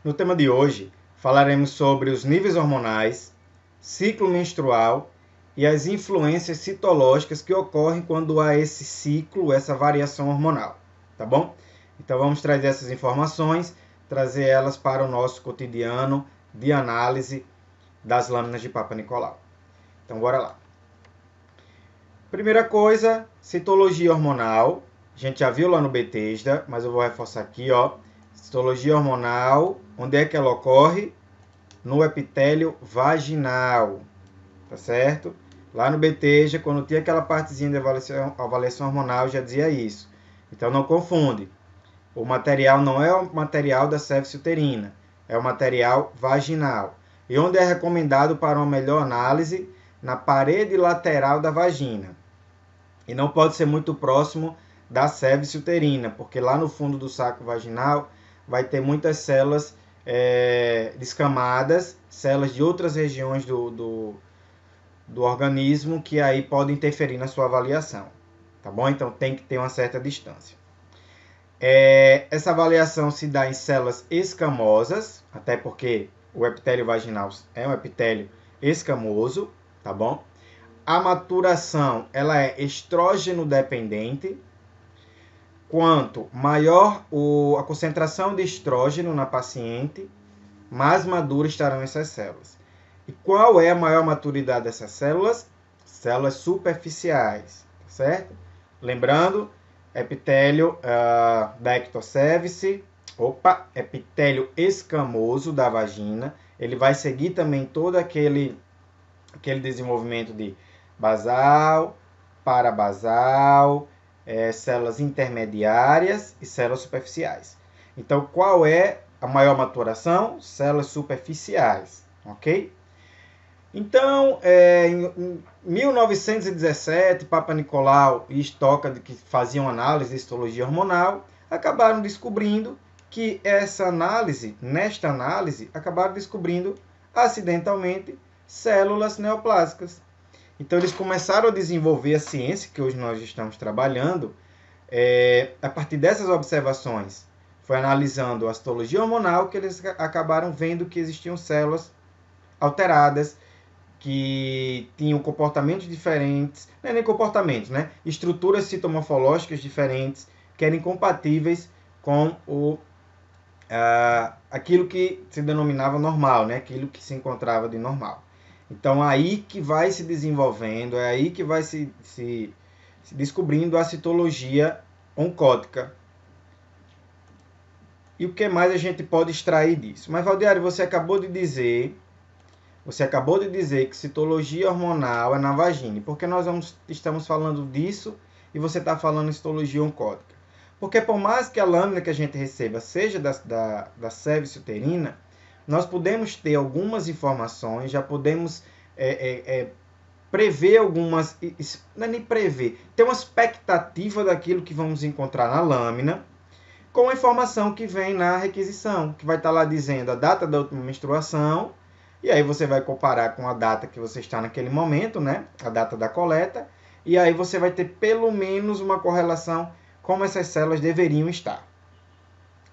No tema de hoje, falaremos sobre os níveis hormonais, ciclo menstrual e as influências citológicas que ocorrem quando há esse ciclo, essa variação hormonal, tá bom? Então vamos trazer essas informações, trazer elas para o nosso cotidiano de análise das lâminas de Papa Nicolau. Então bora lá. Primeira coisa, citologia hormonal. A gente já viu lá no Bethesda, mas eu vou reforçar aqui, ó. Citologia hormonal, onde é que ela ocorre? No epitélio vaginal, tá certo? Lá no Bethesda, quando tinha aquela partezinha de avaliação hormonal, já dizia isso. Então não confunde. O material não é o material da cervix uterina, é o material vaginal. E onde é recomendado para uma melhor análise? Na parede lateral da vagina. E não pode ser muito próximo da cervix uterina, porque lá no fundo do saco vaginal vai ter muitas células descamadas, células de outras regiões do organismo que aí podem interferir na sua avaliação, tá bom? Então tem que ter uma certa distância. Essa avaliação se dá em células escamosas, até porque o epitélio vaginal é um epitélio escamoso, tá bom? A maturação ela é estrógeno dependente. Quanto maior a concentração de estrógeno na paciente, mais maduras estarão essas células. E qual é a maior maturidade dessas células? Células superficiais, certo? Lembrando, epitélio da ectocervice, epitélio escamoso da vagina, ele vai seguir também todo aquele desenvolvimento de basal, parabasal, células intermediárias e células superficiais. Então, qual é a maior maturação? Células superficiais, ok? Então, em 1917, Papa Nicolau e Stockard, que faziam análise de histologia hormonal, acabaram descobrindo que nesta análise, acabaram descobrindo acidentalmente células neoplásicas. Então, eles começaram a desenvolver a ciência que hoje nós estamos trabalhando a partir dessas observações. Foi analisando a citologia hormonal que eles acabaram vendo que existiam células alteradas, que tinham comportamentos diferentes, não é nem comportamentos, né? Estruturas citomorfológicas diferentes, que eram incompatíveis com aquilo que se denominava normal, né? Aquilo que se encontrava de normal. Então, aí que vai se desenvolvendo, é aí que vai se descobrindo a citologia oncótica. E o que mais a gente pode extrair disso? Mas, Valdiário, você acabou de dizer que citologia hormonal é na vagina. Por que nós estamos falando disso e você está falando em citologia oncótica? Porque por mais que a lâmina que a gente receba seja da cervix uterina, nós podemos ter algumas informações, já podemos prever algumas, não é nem prever, ter uma expectativa daquilo que vamos encontrar na lâmina, com a informação que vem na requisição, que vai estar lá dizendo a data da última menstruação, e aí você vai comparar com a data que você está naquele momento, né? A data da coleta, e aí você vai ter pelo menos uma correlação como essas células deveriam estar.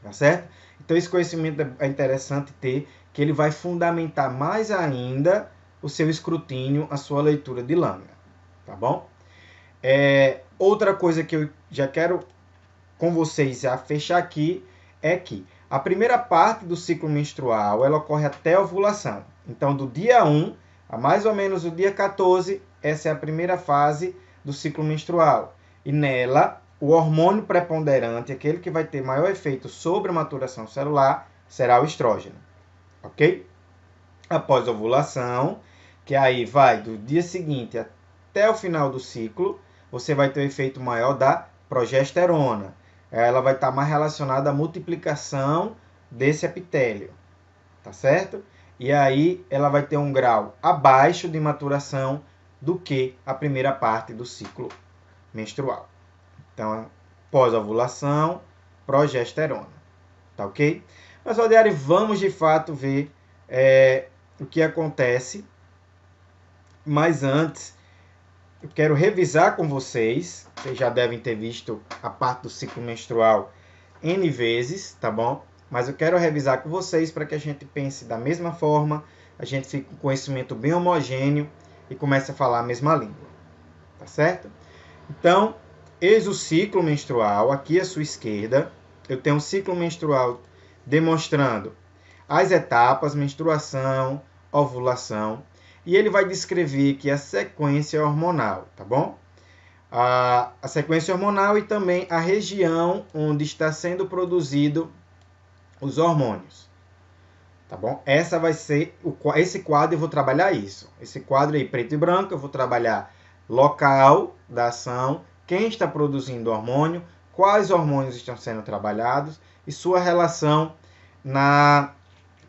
Tá certo? Então esse conhecimento é interessante ter, que ele vai fundamentar mais ainda o seu escrutínio, a sua leitura de lâmina. Tá bom? Outra coisa que eu já quero com vocês já fechar aqui é que a primeira parte do ciclo menstrual ela ocorre até a ovulação. Então, do dia 1 a mais ou menos o dia 14, essa é a primeira fase do ciclo menstrual. E nela, o hormônio preponderante, aquele que vai ter maior efeito sobre a maturação celular, será o estrógeno. Ok? Após a ovulação, que aí vai do dia seguinte até o final do ciclo, você vai ter o efeito maior da progesterona. Ela vai estar mais relacionada à multiplicação desse epitélio, tá certo? E aí ela vai ter um grau abaixo de maturação do que a primeira parte do ciclo menstrual. Então, pós-ovulação, progesterona, tá ok? Mas, Valdiari, vamos de fato ver o que acontece. Mas antes, eu quero revisar com vocês. Vocês já devem ter visto a parte do ciclo menstrual N vezes, tá bom? mas eu quero revisar com vocês para que a gente pense da mesma forma, a gente fique com conhecimento bem homogêneo e comece a falar a mesma língua. Tá certo? Então, eis o ciclo menstrual, aqui à sua esquerda. Eu tenho um ciclo menstrual demonstrando as etapas, menstruação, ovulação, e ele vai descrever aqui a sequência hormonal, tá bom? A sequência hormonal e também a região onde está sendo produzido os hormônios, tá bom? Essa vai ser esse quadro, eu vou trabalhar isso. Esse quadro aí, preto e branco, eu vou trabalhar local da ação, quem está produzindo hormônio, quais hormônios estão sendo trabalhados e sua relação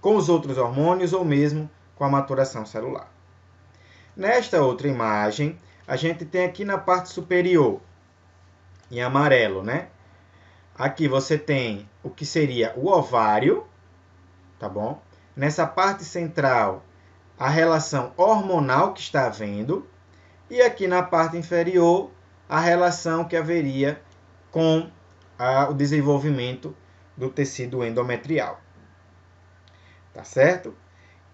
com os outros hormônios ou mesmo com a maturação celular. Nesta outra imagem, a gente tem aqui na parte superior, em amarelo, né? Aqui você tem o que seria o ovário, tá bom? Nessa parte central, a relação hormonal que está havendo. E aqui na parte inferior, a relação que haveria com o desenvolvimento do tecido endometrial. Tá certo?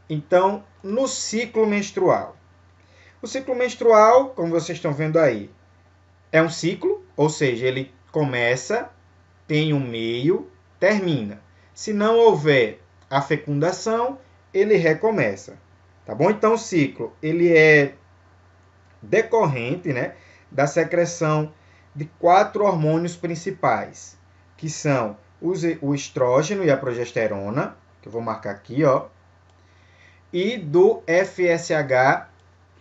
Então, no ciclo menstrual. O ciclo menstrual, como vocês estão vendo aí, é um ciclo, ou seja, ele começa, tem um meio, termina. Se não houver a fecundação, ele recomeça. Tá bom? Então, o ciclo, ele é decorrente, né, da secreção de 4 hormônios principais, que são o estrógeno e a progesterona, que eu vou marcar aqui, ó, e do FSH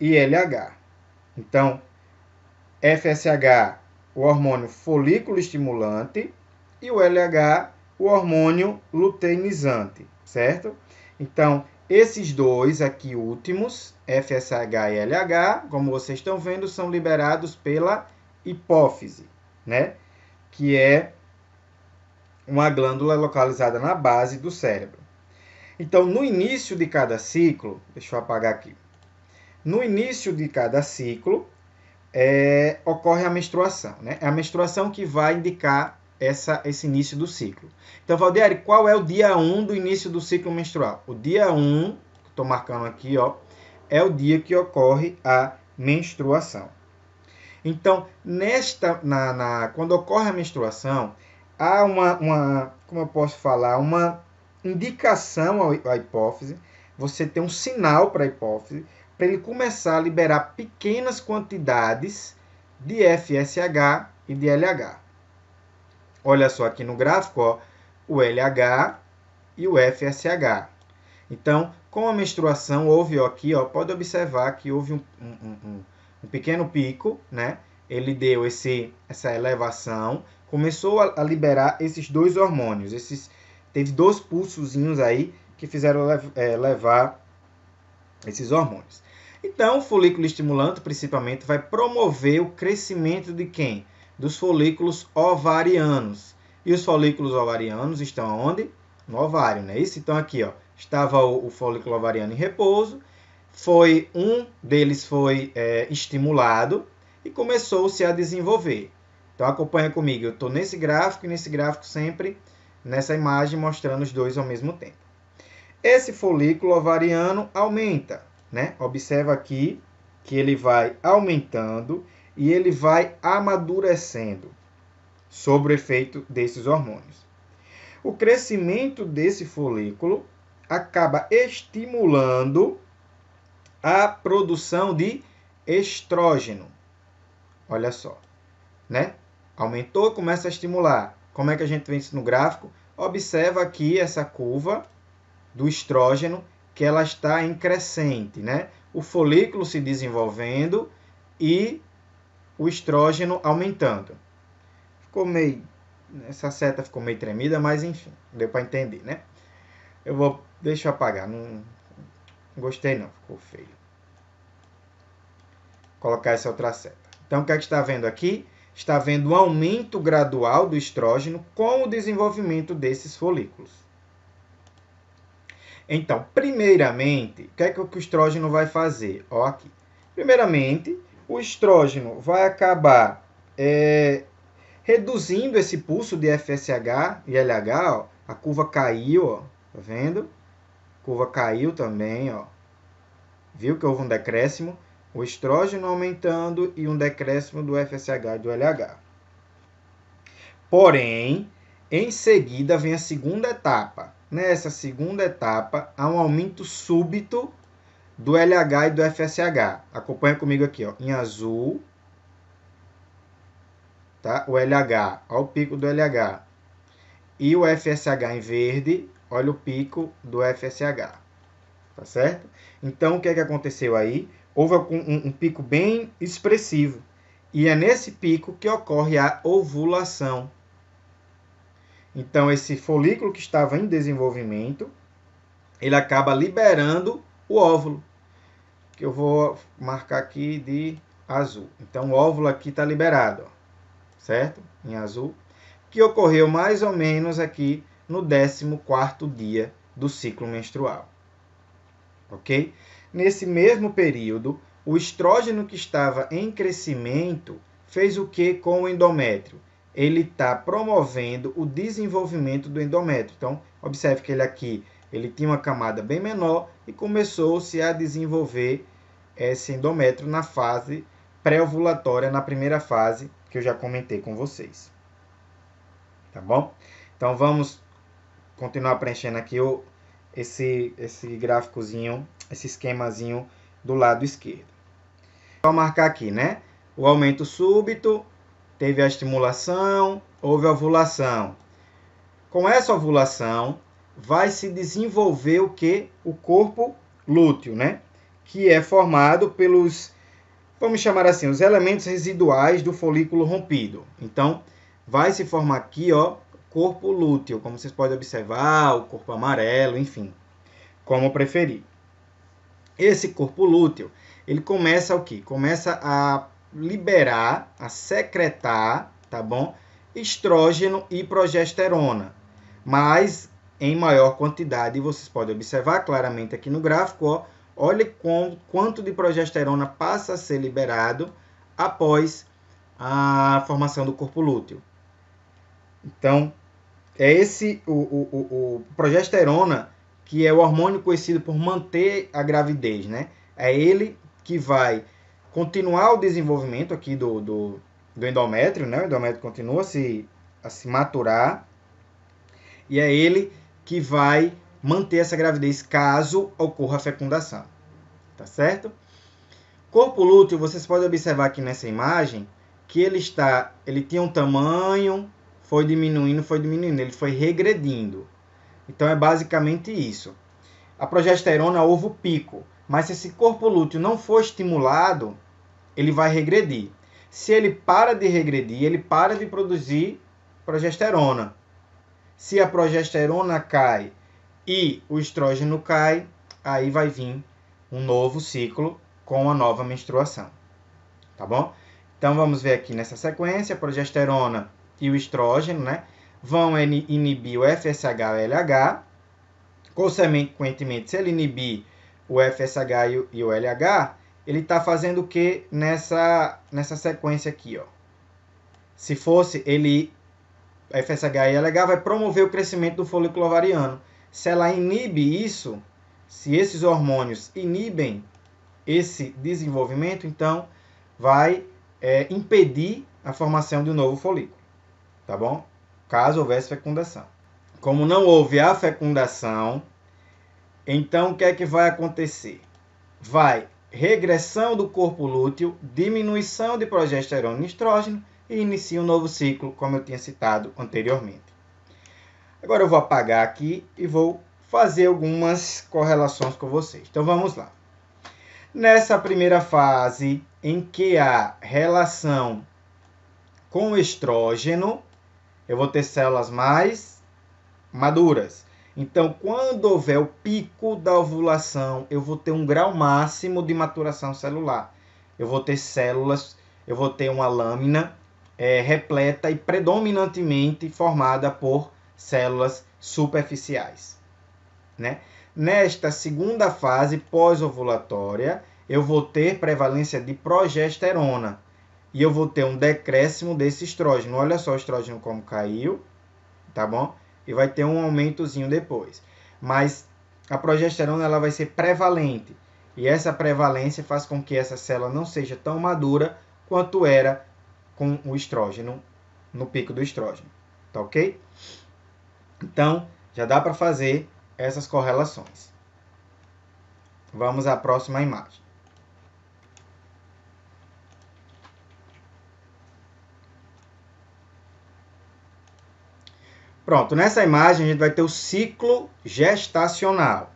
e LH. Então, FSH, o hormônio folículo estimulante, e o LH, o hormônio luteinizante, certo? Então, esses dois aqui últimos, FSH e LH, como vocês estão vendo, são liberados pela hipófise, né? Que é uma glândula localizada na base do cérebro. Então, no início de cada ciclo, deixa eu apagar aqui. No início de cada ciclo, ocorre a menstruação, né? É a menstruação que vai indicar esse início do ciclo. Então, Valdieri, qual é o dia 1 do início do ciclo menstrual? O dia 1, estou marcando aqui, ó, é o dia que ocorre a menstruação. Então, quando ocorre a menstruação, há como eu posso falar, uma indicação à hipófise, você tem um sinal para a hipófise, para ele começar a liberar pequenas quantidades de FSH e de LH. Olha só aqui no gráfico, ó, o LH e o FSH. Então, com a menstruação, houve aqui, ó, pode observar que houve um pequeno pico, né? Ele deu essa elevação, começou a liberar esses dois hormônios. Teve 2 pulsozinhos aí que fizeram levar esses hormônios. Então, o folículo estimulante, principalmente, vai promover o crescimento de quem? Dos folículos ovarianos. E os folículos ovarianos estão onde? No ovário, não é isso? Então, aqui, ó, estava o folículo ovariano em repouso, um deles foi estimulado e começou-se a desenvolver. Então, acompanha comigo, eu estou nesse gráfico e nesse gráfico sempre nessa imagem mostrando os dois ao mesmo tempo. Esse folículo ovariano aumenta, né? Observa aqui que ele vai aumentando e ele vai amadurecendo sob o efeito desses hormônios. O crescimento desse folículo acaba estimulando a produção de estrógeno. Olha só, né? Aumentou, começa a estimular. Como é que a gente vê isso no gráfico? Observa aqui essa curva do estrógeno, que ela está em crescente, né? O folículo se desenvolvendo e o estrógeno aumentando. Essa seta ficou meio tremida, mas enfim, deu para entender, né? Deixa eu apagar, não gostei não, ficou feio. Vou colocar essa outra seta. Então, o que é que está vendo aqui? Está vendo um aumento gradual do estrógeno com o desenvolvimento desses folículos. Então, primeiramente, o que é que o estrógeno vai fazer? Ó, aqui. Primeiramente, o estrógeno vai acabar reduzindo esse pulso de FSH e LH, ó, A curva caiu, ó, tá vendo? A curva caiu também, ó. Viu que houve um decréscimo? O estrógeno aumentando e um decréscimo do FSH e do LH. Porém, em seguida vem a segunda etapa. Nessa segunda etapa, há um aumento súbito do LH e do FSH. Acompanha comigo aqui, ó, em azul, tá? O LH, olha o pico do LH. E o FSH em verde, olha o pico do FSH. Tá certo? Então, o que é que aconteceu aí? Houve um pico bem expressivo. E é nesse pico que ocorre a ovulação. Então, esse folículo que estava em desenvolvimento, ele acaba liberando o óvulo, que eu vou marcar aqui de azul. Então, o óvulo aqui está liberado, ó, certo? Em azul, que ocorreu mais ou menos aqui no 14º dia do ciclo menstrual. Ok? Nesse mesmo período, o estrógeno que estava em crescimento fez o que com o endométrio? Ele está promovendo o desenvolvimento do endométrio. Então, observe que ele aqui ele tinha uma camada bem menor e começou-se a desenvolver esse endométrio na fase pré-ovulatória, na primeira fase que eu já comentei com vocês. Tá bom? Então, vamos continuar preenchendo aqui esse gráficozinho, esse esquemazinho do lado esquerdo. Vou marcar aqui, né? O aumento súbito, teve a estimulação, houve a ovulação. Com essa ovulação, vai se desenvolver o que? O corpo lúteo, né? Que é formado pelos, vamos chamar assim, os elementos residuais do folículo rompido. Então, vai se formar aqui, ó, corpo lúteo, como vocês podem observar, o corpo amarelo, enfim, como preferir. Esse corpo lúteo, ele começa o quê? Começa a liberar, a secretar, tá bom? Estrógeno e progesterona, mas em maior quantidade. Vocês podem observar claramente aqui no gráfico, ó, olha quanto de progesterona passa a ser liberado após a formação do corpo lúteo. Então, é esse o progesterona, que é o hormônio conhecido por manter a gravidez, né? É ele que vai continuar o desenvolvimento aqui do endométrio, né? O endométrio continua a se maturar e é ele que vai manter essa gravidez caso ocorra a fecundação, tá certo? Corpo lúteo, vocês podem observar aqui nessa imagem que ele tinha um tamanho, foi diminuindo, ele foi regredindo. Então é basicamente isso. A progesterona houve o pico, mas se esse corpo lúteo não for estimulado, ele vai regredir. Se ele para de regredir, ele para de produzir progesterona. Se a progesterona cai e o estrógeno cai, aí vai vir um novo ciclo com a nova menstruação. Tá bom? Então vamos ver aqui nessa sequência, a progesterona e o estrógeno, né, vão inibir o FSH e o LH. Consequentemente, se ele inibir o FSH e o LH, ele está fazendo o que nessa sequência aqui, ó? Se fosse ele, FSH e LH vai promover o crescimento do folículo ovariano. Se ela inibe isso, se esses hormônios inibem esse desenvolvimento, então vai impedir a formação de um novo folículo, tá bom? Caso houvesse fecundação. Como não houve a fecundação, então o que é que vai acontecer? Vai regressão do corpo lúteo, diminuição de progesterona e estrógeno e inicia um novo ciclo, como eu tinha citado anteriormente. Agora eu vou apagar aqui e vou fazer algumas correlações com vocês. Então vamos lá. Nessa primeira fase, em que há relação com o estrógeno, eu vou ter células mais maduras. Então, quando houver o pico da ovulação, eu vou ter um grau máximo de maturação celular. Eu vou ter células, eu vou ter uma lâmina repleta e predominantemente formada por células superficiais, né? Nesta segunda fase pós-ovulatória, eu vou ter prevalência de progesterona e eu vou ter um decréscimo desse estrógeno. Olha só o estrógeno como caiu, tá bom? e vai ter um aumentozinho depois. Mas a progesterona ela vai ser prevalente. E essa prevalência faz com que essa célula não seja tão madura quanto era com o estrógeno, no pico do estrógeno. Tá ok? Então, já dá para fazer essas correlações. Vamos à próxima imagem. Pronto, nessa imagem a gente vai ter o ciclo gestacional,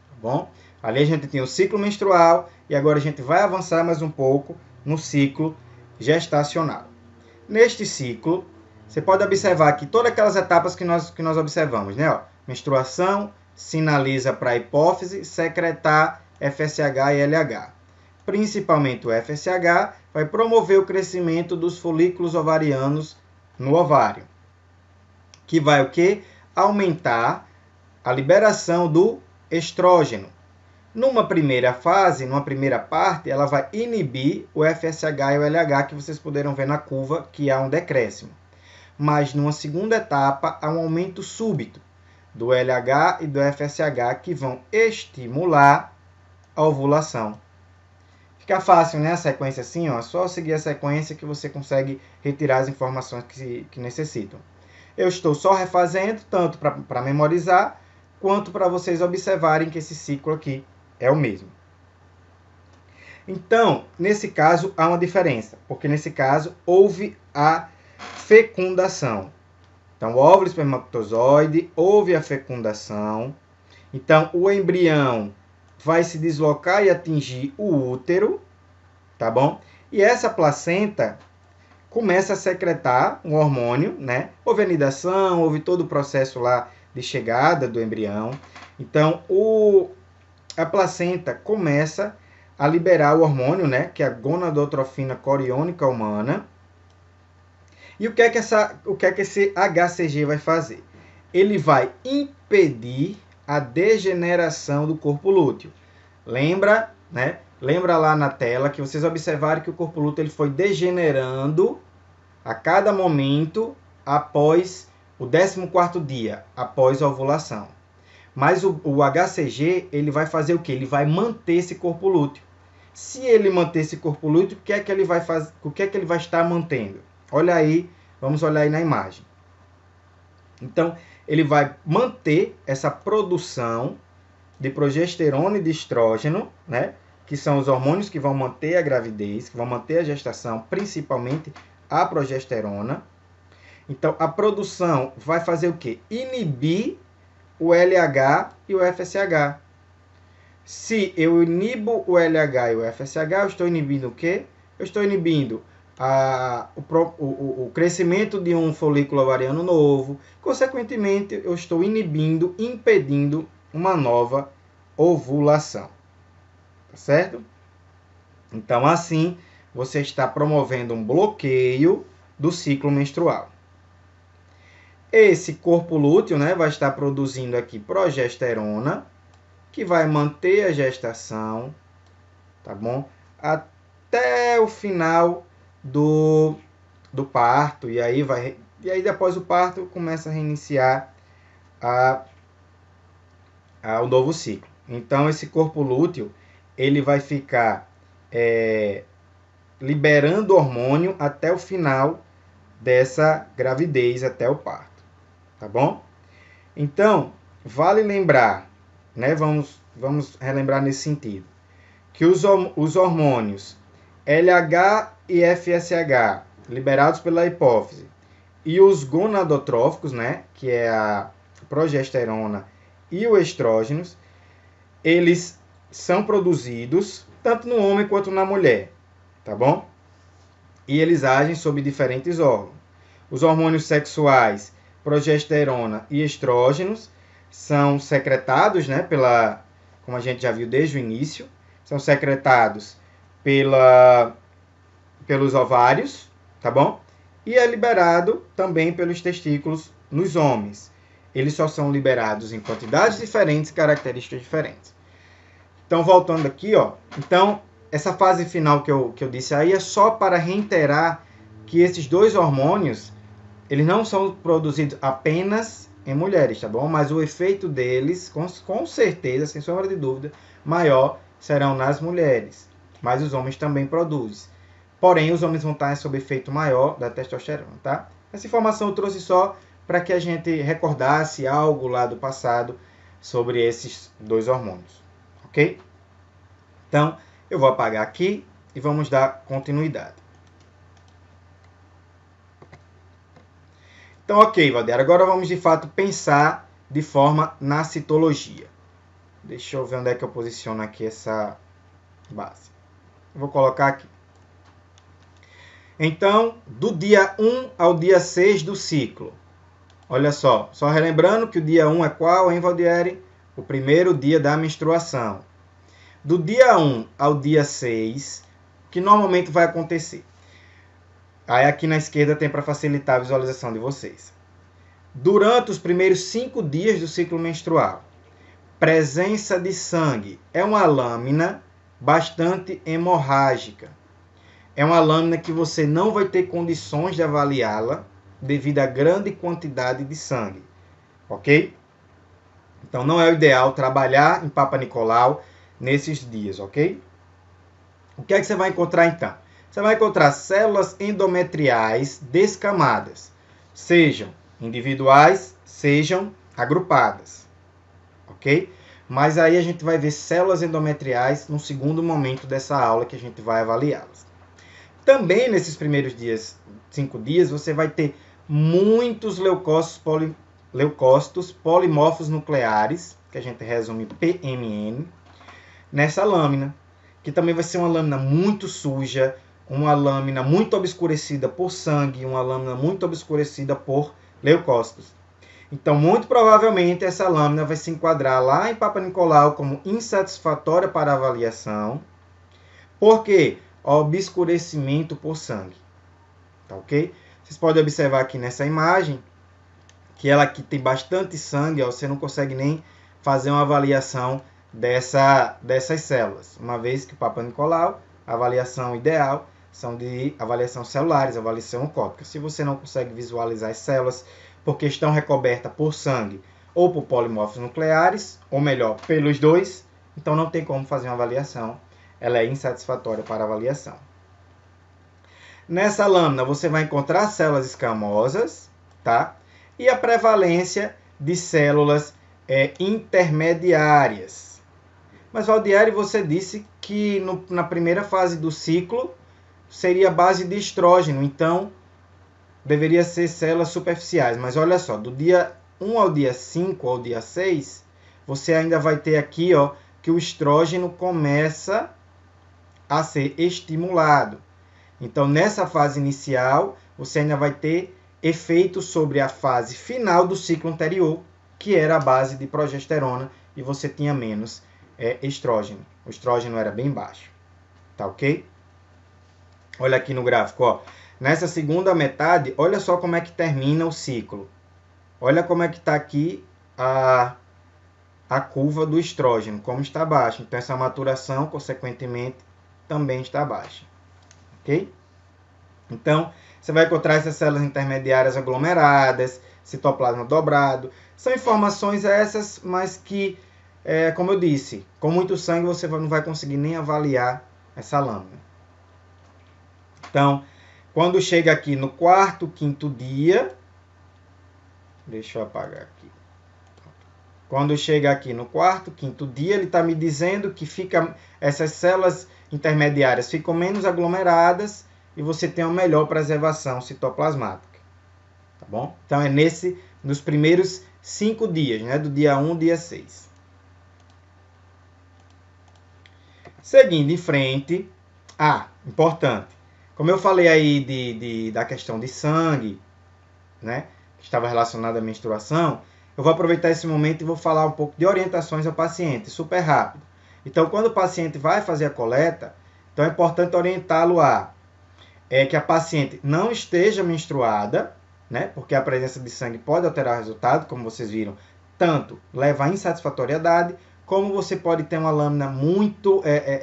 tá bom? Ali a gente tem o ciclo menstrual e agora a gente vai avançar mais um pouco no ciclo gestacional. Neste ciclo, você pode observar aqui todas aquelas etapas que nós observamos, né? Ó, menstruação, sinaliza para a hipófise, secretar FSH e LH. Principalmente o FSH vai promover o crescimento dos folículos ovarianos no ovário, que vai o quê? Aumentar a liberação do estrógeno. Numa primeira fase, numa primeira parte, ela vai inibir o FSH e o LH, que vocês puderam ver na curva, que há um decréscimo. Mas numa segunda etapa, há um aumento súbito do LH e do FSH, que vão estimular a ovulação. Fica fácil, né? A sequência assim, ó. Só seguir a sequência que você consegue retirar as informações que necessitam. Eu estou só refazendo, tanto para memorizar, quanto para vocês observarem que esse ciclo aqui é o mesmo. Então, nesse caso, há uma diferença, porque nesse caso houve a fecundação. Então, o óvulo espermatozoide, houve a fecundação. Então, o embrião vai se deslocar e atingir o útero, tá bom? E essa placenta começa a secretar um hormônio, né? Houve anidação, houve todo o processo lá de chegada do embrião. Então, a placenta começa a liberar o hormônio, né? Que é a gonadotrofina coriônica humana. E o que é que esse HCG vai fazer? Ele vai impedir a degeneração do corpo lúteo. Lembra, né? Lembra lá na tela que vocês observaram que o corpo lúteo ele foi degenerando a cada momento após o 14º dia, após a ovulação. Mas o HCG, ele vai fazer o quê? Ele vai manter esse corpo lúteo. Se ele manter esse corpo lúteo, o que é que ele vai fazer? O que é que ele vai estar mantendo? Olha aí, vamos olhar aí na imagem. Então, ele vai manter essa produção de progesterona e de estrógeno, né? Que são os hormônios que vão manter a gravidez, que vão manter a gestação, principalmente a progesterona. Então, a produção vai fazer o quê? Inibir o LH e o FSH. Se eu inibo o LH e o FSH, eu estou inibindo o quê? Eu estou inibindo o crescimento de um folículo ovariano novo. Consequentemente, eu estou impedindo uma nova ovulação. Tá certo? Então, assim, você está promovendo um bloqueio do ciclo menstrual. Esse corpo lúteo, né, vai estar produzindo aqui progesterona, que vai manter a gestação, tá bom? Até o final do parto, e aí depois do parto começa a reiniciar o novo ciclo. Então, esse corpo lúteo, ele vai ficar liberando hormônio até o final dessa gravidez, até o parto, tá bom? Então, vale lembrar, né, vamos relembrar nesse sentido, que os hormônios LH e FSH, liberados pela hipófise, e os gonadotróficos, né, que é a progesterona e o estrógenos, eles são produzidos tanto no homem quanto na mulher, tá bom? E eles agem sobre diferentes órgãos. Os hormônios sexuais, progesterona e estrógenos, são secretados, né, como a gente já viu desde o início, são secretados pelos ovários, tá bom? E é liberado também pelos testículos nos homens. Eles só são liberados em quantidades diferentes, características diferentes. Então, voltando aqui, ó. Então, essa fase final que eu disse aí é só para reiterar que esses dois hormônios, eles não são produzidos apenas em mulheres, tá bom? Mas o efeito deles, com certeza, sem sombra de dúvida, maior serão nas mulheres. Mas os homens também produzem. Porém, os homens vão estar sob efeito maior da testosterona, tá? Essa informação eu trouxe só para que a gente recordasse algo lá do passado sobre esses dois hormônios, ok? Então, eu vou apagar aqui e vamos dar continuidade. Então, ok, Valdeir, agora vamos de fato pensar de forma na citologia. Deixa eu ver onde é que eu posiciono aqui essa base. Eu vou colocar aqui. Então, do dia 1 ao dia 6 do ciclo. Olha só relembrando que o dia 1 é qual, hein, Valdieri? O primeiro dia da menstruação. Do dia 1 ao dia 6, o que normalmente vai acontecer? Aí aqui na esquerda tem para facilitar a visualização de vocês. Durante os primeiros 5 dias do ciclo menstrual, presença de sangue. É uma lâmina bastante hemorrágica. É uma lâmina que você não vai ter condições de avaliá-la devido à grande quantidade de sangue. Ok? Então não é o ideal trabalhar em Papa Nicolau nesses dias, ok? O que é que você vai encontrar então? Você vai encontrar células endometriais descamadas, sejam individuais, sejam agrupadas, ok? Mas aí a gente vai ver células endometriais no segundo momento dessa aula que a gente vai avaliá-las. Também nesses primeiros 5 dias, você vai ter muitos leucócitos polimorfos nucleares, que a gente resume PMN, nessa lâmina, que também vai ser uma lâmina muito suja, uma lâmina muito obscurecida por sangue, uma lâmina muito obscurecida por leucócitos. Então, muito provavelmente, essa lâmina vai se enquadrar lá em Papa Nicolau como insatisfatória para avaliação. Por quê? Obscurecimento por sangue. Tá ok? Vocês podem observar aqui nessa imagem que ela aqui tem bastante sangue, ó, você não consegue nem fazer uma avaliação dessas células. Uma vez que o Papa Nicolau, a avaliação ideal são de avaliação celulares, avaliação oncótica. Se você não consegue visualizar as células porque estão recobertas por sangue ou por polimorfos nucleares, ou melhor, pelos dois, então não tem como fazer uma avaliação. Ela é insatisfatória para avaliação. Nessa lâmina você vai encontrar células escamosas, tá? E a prevalência de células intermediárias. Mas, Valdieri, você disse que na primeira fase do ciclo seria a base de estrógeno, então deveria ser células superficiais. Mas olha só, do dia 1 ao dia 5 ao dia 6, você ainda vai ter aqui, ó, que o estrógeno começa a ser estimulado. Então, nessa fase inicial, você ainda vai ter efeito sobre a fase final do ciclo anterior, que era a base de progesterona, e você tinha menos estrógeno. O estrógeno era bem baixo. Tá ok? Olha aqui no gráfico, ó. Nessa segunda metade, olha só como é que termina o ciclo. Olha como é que está aqui a curva do estrógeno, como está baixa. Então, essa maturação, consequentemente, também está baixa. Ok? Então, você vai encontrar essas células intermediárias aglomeradas, citoplasma dobrado. São informações essas, mas que, como eu disse, com muito sangue você não vai conseguir nem avaliar essa lâmina. Então, quando chega aqui no 4º, 5º dia, deixa eu apagar aqui. Quando chega aqui no 4º, 5º dia, ele está me dizendo que essas células intermediárias ficam menos aglomeradas e você tem uma melhor preservação citoplasmática. Tá bom? Então, é nos primeiros 5 dias, né? Do dia 1 ao dia 6. Seguindo em frente. Importante. Como eu falei aí da questão de sangue, né? Que estava relacionada à menstruação, eu vou aproveitar esse momento e vou falar um pouco de orientações ao paciente, super rápido. Então, quando o paciente vai fazer a coleta, então é importante orientá-lo que a paciente não esteja menstruada, né? Porque a presença de sangue pode alterar o resultado, como vocês viram, tanto leva à insatisfatoriedade, como você pode ter uma lâmina muito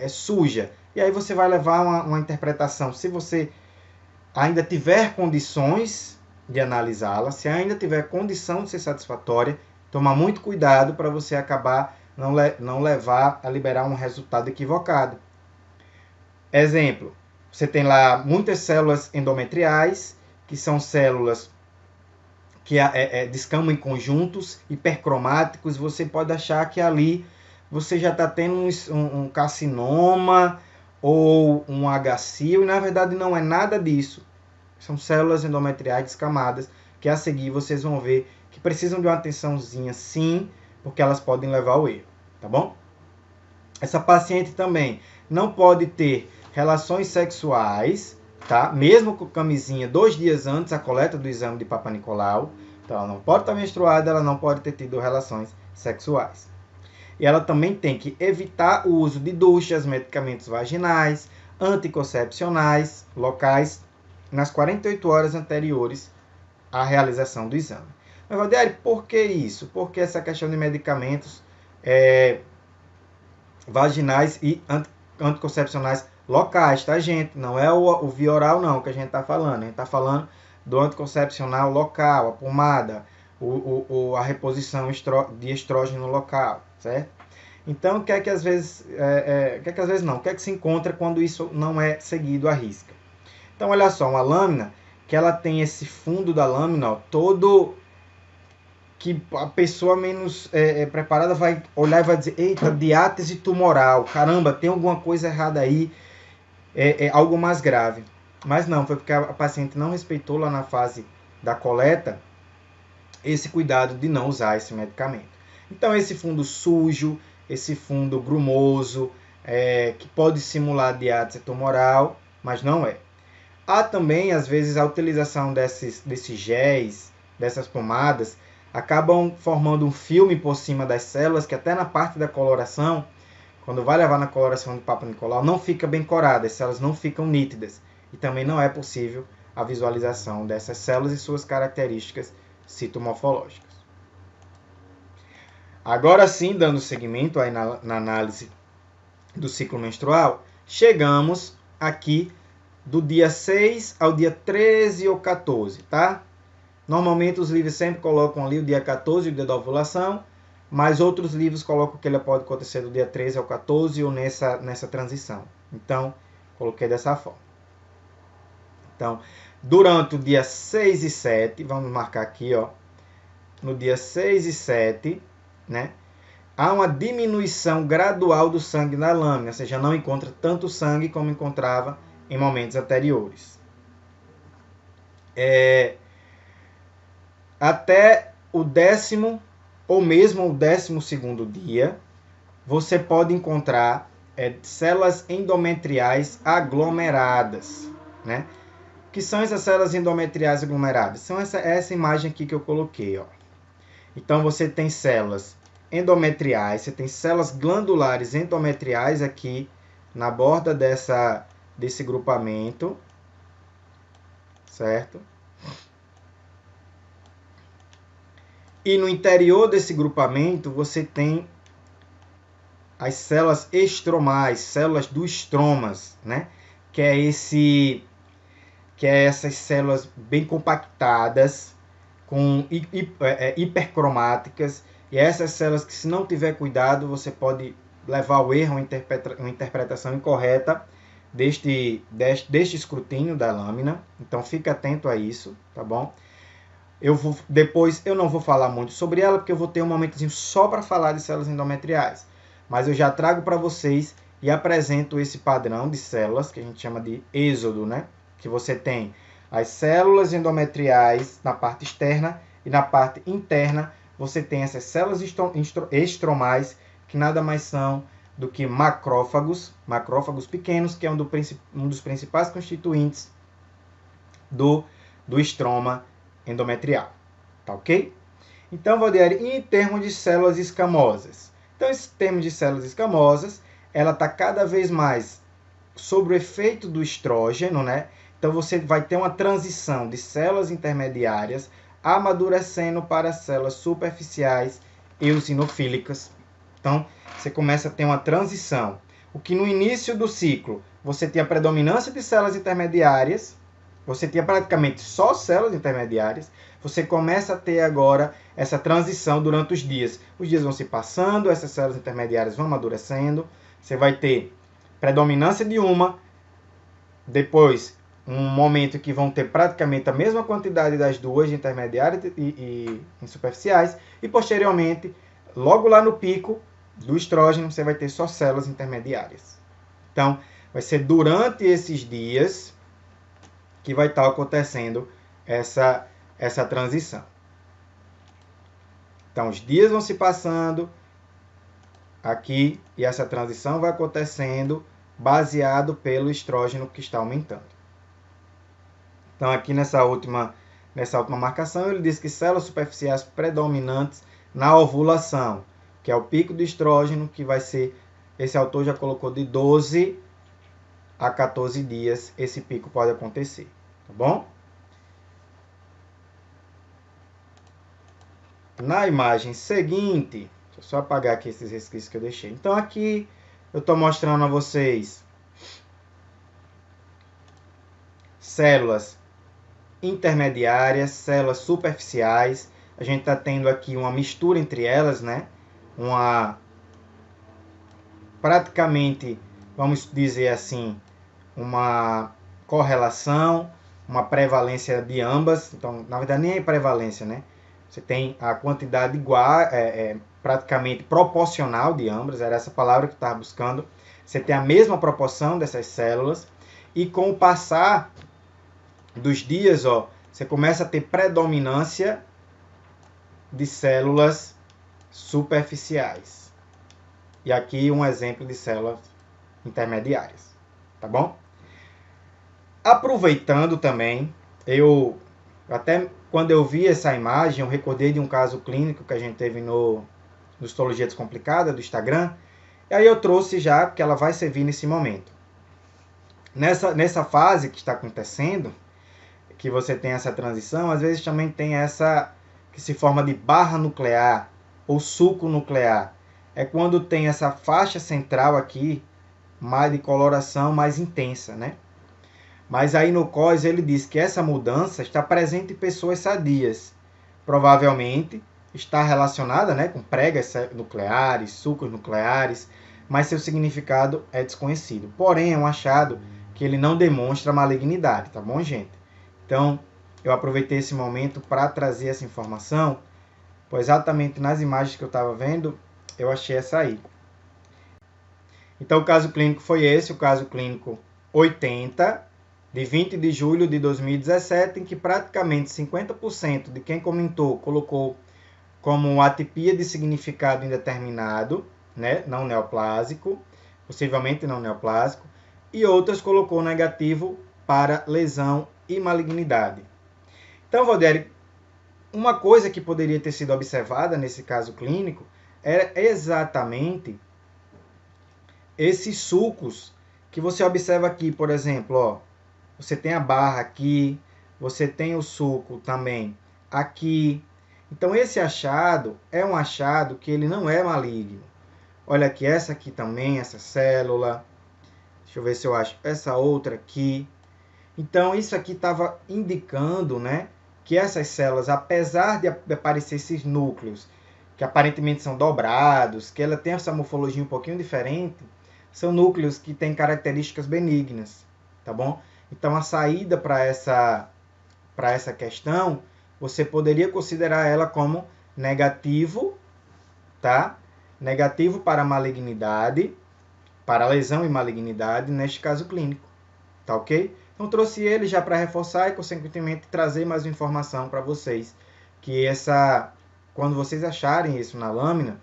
suja. E aí você vai levar uma interpretação. Se você ainda tiver condições, de analisá-la. Se ainda tiver condição de ser satisfatória, tomar muito cuidado para você acabar não levar a liberar um resultado equivocado. Exemplo, você tem lá muitas células endometriais, que são células que descamam em conjuntos hipercromáticos. Você pode achar que ali você já está tendo um carcinoma ou um HCIL, e na verdade não é nada disso. São células endometriais descamadas, que a seguir vocês vão ver que precisam de uma atençãozinha sim, porque elas podem levar ao erro, tá bom? Essa paciente também não pode ter relações sexuais, tá? Mesmo com camisinha 2 dias antes da coleta do exame de Papa Nicolau. Então ela não pode estar menstruada, ela não pode ter tido relações sexuais. E ela também tem que evitar o uso de duchas, medicamentos vaginais, anticoncepcionais locais nas 48 horas anteriores à realização do exame. Mas, Valdieri, por que isso? Porque essa questão de medicamentos vaginais e anticoncepcionais locais, tá, gente? Não é o via oral, não, que a gente está falando. A gente está falando do anticoncepcional local, a pomada, a reposição de estrógeno local, certo? Então, o que é que às vezes... o que é que se encontra quando isso não é seguido à risca? Então, olha só, uma lâmina que ela tem esse fundo da lâmina, ó, todo... que a pessoa menos preparada vai olhar e vai dizer, eita, diátese tumoral, caramba, tem alguma coisa errada aí, algo mais grave. Mas não, foi porque a paciente não respeitou lá na fase da coleta esse cuidado de não usar esse medicamento. Então, esse fundo sujo, esse fundo grumoso, que pode simular diátese tumoral, mas não é. Há também, às vezes, a utilização desses géis, dessas pomadas, acabam formando um filme por cima das células, que até na parte da coloração, quando vai levar na coloração de Papa Nicolau, não fica bem corada, as células não ficam nítidas. E também não é possível a visualização dessas células e suas características citomorfológicas. Agora sim, dando seguimento aí na análise do ciclo menstrual, chegamos aqui do dia 6 ao dia 13 ou 14, tá? Normalmente os livros sempre colocam ali o dia 14, o dia da ovulação, mas outros livros colocam que ele pode acontecer do dia 13 ao 14 ou nessa transição. Então, coloquei dessa forma. Então, durante o dia 6 e 7, vamos marcar aqui, ó, no dia 6 e 7, né, há uma diminuição gradual do sangue na lâmina, ou seja, não encontra tanto sangue como encontrava em momentos anteriores. Até o 10º ou mesmo o 12º dia, você pode encontrar células endometriais aglomeradas, né? O que são essas células endometriais aglomeradas? São essa imagem aqui que eu coloquei, ó. Então, você tem células endometriais, você tem células glandulares endometriais aqui na borda desse grupamento, certo? E no interior desse grupamento, você tem as células estromais, células do estromas, né? Que é essas células bem compactadas, hipercromáticas, e essas células que, se não tiver cuidado, você pode levar ao erro, uma interpretação incorreta deste escrutínio da lâmina. Então, fique atento a isso, tá bom? Depois eu não vou falar muito sobre ela, porque eu vou ter um momentozinho só para falar de células endometriais. Mas eu já trago para vocês e apresento esse padrão de células, que a gente chama de êxodo, né? Que você tem as células endometriais na parte externa e na parte interna você tem essas células estromais, que nada mais são do que macrófagos pequenos, que é um dos principais constituintes do estroma endometrial, tá ok? Então, Valdieri, em termos de células escamosas. Então, esse termo de células escamosas, ela está cada vez mais sob o efeito do estrógeno, né? Então, você vai ter uma transição de células intermediárias amadurecendo para células superficiais eosinofílicas. Então, você começa a ter uma transição. O que no início do ciclo, você tem a predominância de células intermediárias, você tinha praticamente só células intermediárias, você começa a ter agora essa transição durante os dias. Os dias vão se passando, essas células intermediárias vão amadurecendo, você vai ter predominância de uma, depois um momento que vão ter praticamente a mesma quantidade das duas, intermediárias e superficiais, e posteriormente, logo lá no pico do estrógeno, você vai ter só células intermediárias. Então, vai ser durante esses dias que vai estar acontecendo essa transição. Então, os dias vão se passando aqui e essa transição vai acontecendo baseado pelo estrógeno que está aumentando. Então, aqui nessa última marcação, ele diz que células superficiais predominantes na ovulação, que é o pico do estrógeno, que vai ser, esse autor já colocou de 12 a 14 dias, esse pico pode acontecer, tá bom? Na imagem seguinte, deixa eu só apagar aqui esses resquícios que eu deixei. Então, aqui eu estou mostrando a vocês células intermediárias, células superficiais. A gente está tendo aqui uma mistura entre elas, né? Praticamente, vamos dizer assim, uma correlação, uma prevalência de ambas. Então, na verdade, nem é prevalência, né? Você tem a quantidade igual, praticamente proporcional de ambas, era essa palavra que eu estava buscando. Você tem a mesma proporção dessas células, e com o passar dos dias, ó, você começa a ter predominância de células superficiais. E aqui um exemplo de células intermediárias, tá bom? Aproveitando também, até quando eu vi essa imagem, eu recordei de um caso clínico que a gente teve no Histologia Descomplicada do Instagram, e aí eu trouxe já, porque ela vai servir nesse momento. Nessa fase que está acontecendo, que você tem essa transição, às vezes também tem essa que se forma de barra nuclear ou sulco nuclear. É quando tem essa faixa central aqui, mais de coloração mais intensa, né? Mas aí no COS ele diz que essa mudança está presente em pessoas sadias. Provavelmente está relacionada, né, com pregas nucleares, sulcos nucleares, mas seu significado é desconhecido. Porém, é um achado que ele não demonstra malignidade, tá bom, gente? Então, eu aproveitei esse momento para trazer essa informação, pois exatamente nas imagens que eu estava vendo, eu achei essa aí. Então, o caso clínico foi esse, o caso clínico 80, de 20 de julho de 2017, em que praticamente 50% de quem comentou colocou como atipia de significado indeterminado, né, não neoplásico, possivelmente não neoplásico, e outras colocou negativo para lesão e malignidade. Então, Valdério, uma coisa que poderia ter sido observada nesse caso clínico era exatamente esses sulcos que você observa aqui, por exemplo, ó, você tem a barra aqui, você tem o sulco também aqui. Então, esse achado é um achado que ele não é maligno. Olha aqui, essa aqui também, essa célula. Deixa eu ver se eu acho essa outra aqui. Então, isso aqui estava indicando, né, que essas células, apesar de aparecer esses núcleos, que aparentemente são dobrados, que ela tem essa morfologia um pouquinho diferente, são núcleos que têm características benignas, tá bom? Então, a saída para essa questão, você poderia considerar ela como negativo, tá? Negativo para malignidade, para lesão e malignidade, neste caso clínico, tá ok? Então, trouxe ele já para reforçar e, consequentemente, trazer mais informação para vocês, que quando vocês acharem isso na lâmina,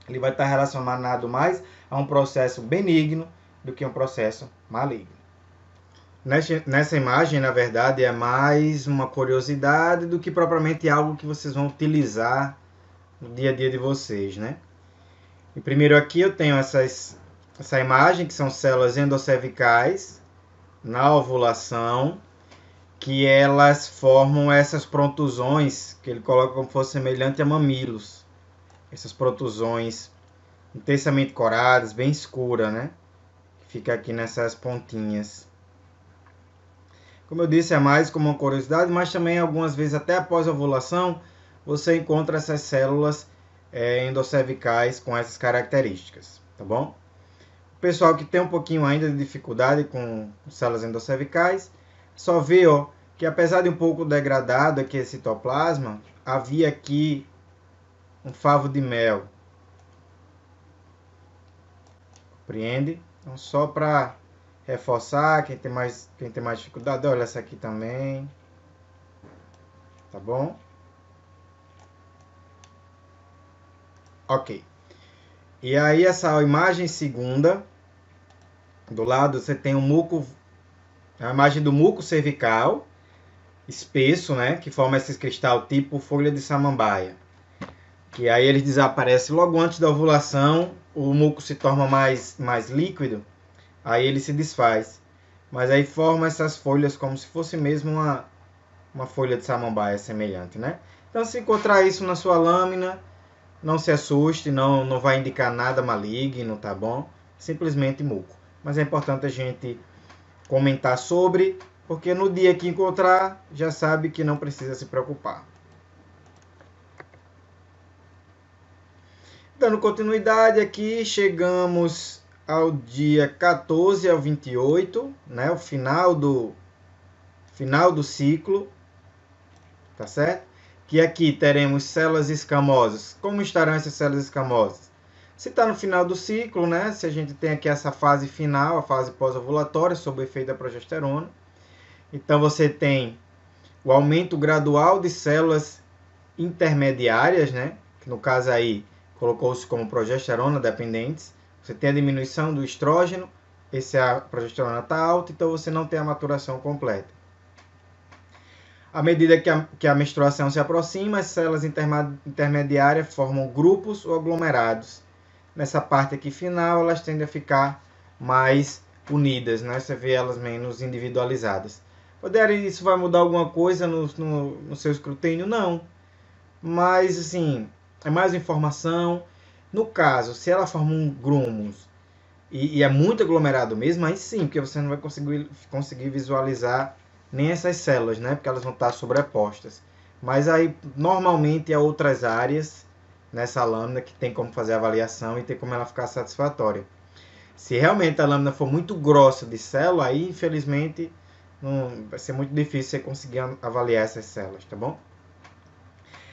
ele vai estar relacionado mais a um processo benigno do que um processo maligno. Nessa imagem, na verdade, é mais uma curiosidade do que propriamente algo que vocês vão utilizar no dia a dia de vocês, né? E primeiro aqui eu tenho essa imagem, que são células endocervicais na ovulação, que elas formam essas protusões, que ele coloca como fosse semelhante a mamilos. Essas protusões intensamente coradas, bem escura, né? Fica aqui nessas pontinhas. Como eu disse, é mais como uma curiosidade, mas também algumas vezes até após a ovulação você encontra essas células endocervicais com essas características, tá bom? O pessoal que tem um pouquinho ainda de dificuldade com células endocervicais, só vê ó, que apesar de um pouco degradado aqui esse citoplasma, havia aqui um favo de mel. Compreende? Então só para reforçar, quem tem mais dificuldade, olha essa aqui também. Tá bom? Ok. E aí essa imagem segunda, do lado você tem o muco, a imagem do muco cervical, espesso, né, que forma esse cristal tipo folha de samambaia. Que aí ele desaparece logo antes da ovulação, o muco se torna mais líquido, aí ele se desfaz. Mas aí forma essas folhas como se fosse mesmo uma folha de samambaia semelhante, né? Então se encontrar isso na sua lâmina, não se assuste, não vai indicar nada maligno, tá bom? Simplesmente muco. Mas é importante a gente comentar sobre, porque no dia que encontrar, já sabe que não precisa se preocupar. Dando continuidade aqui, chegamos ao dia 14 ao 28, né? O final do ciclo, tá certo? Que aqui teremos células escamosas. Como estarão essas células escamosas? Se está no final do ciclo, né? Se a gente tem aqui essa fase final, a fase pós-ovulatória, sob o efeito da progesterona. Então você tem o aumento gradual de células intermediárias, né? Que no caso aí colocou-se como progesterona dependentes. Você tem a diminuição do estrógeno, a progesterona está alta, então você não tem a maturação completa. À medida que a menstruação se aproxima, as células intermediárias formam grupos ou aglomerados. Nessa parte aqui final, elas tendem a ficar mais unidas, né? Você vê elas menos individualizadas. Isso vai mudar alguma coisa no seu escrutínio? Não. Mas, assim, é mais informação. No caso, se ela forma um grumos e é muito aglomerado mesmo, aí sim, porque você não vai conseguir visualizar nem essas células, né? Porque elas vão estar sobrepostas. Mas aí, normalmente, há outras áreas nessa lâmina que tem como fazer a avaliação e tem como ela ficar satisfatória. Se realmente a lâmina for muito grossa de célula, aí, infelizmente, vai ser muito difícil você conseguir avaliar essas células, tá bom?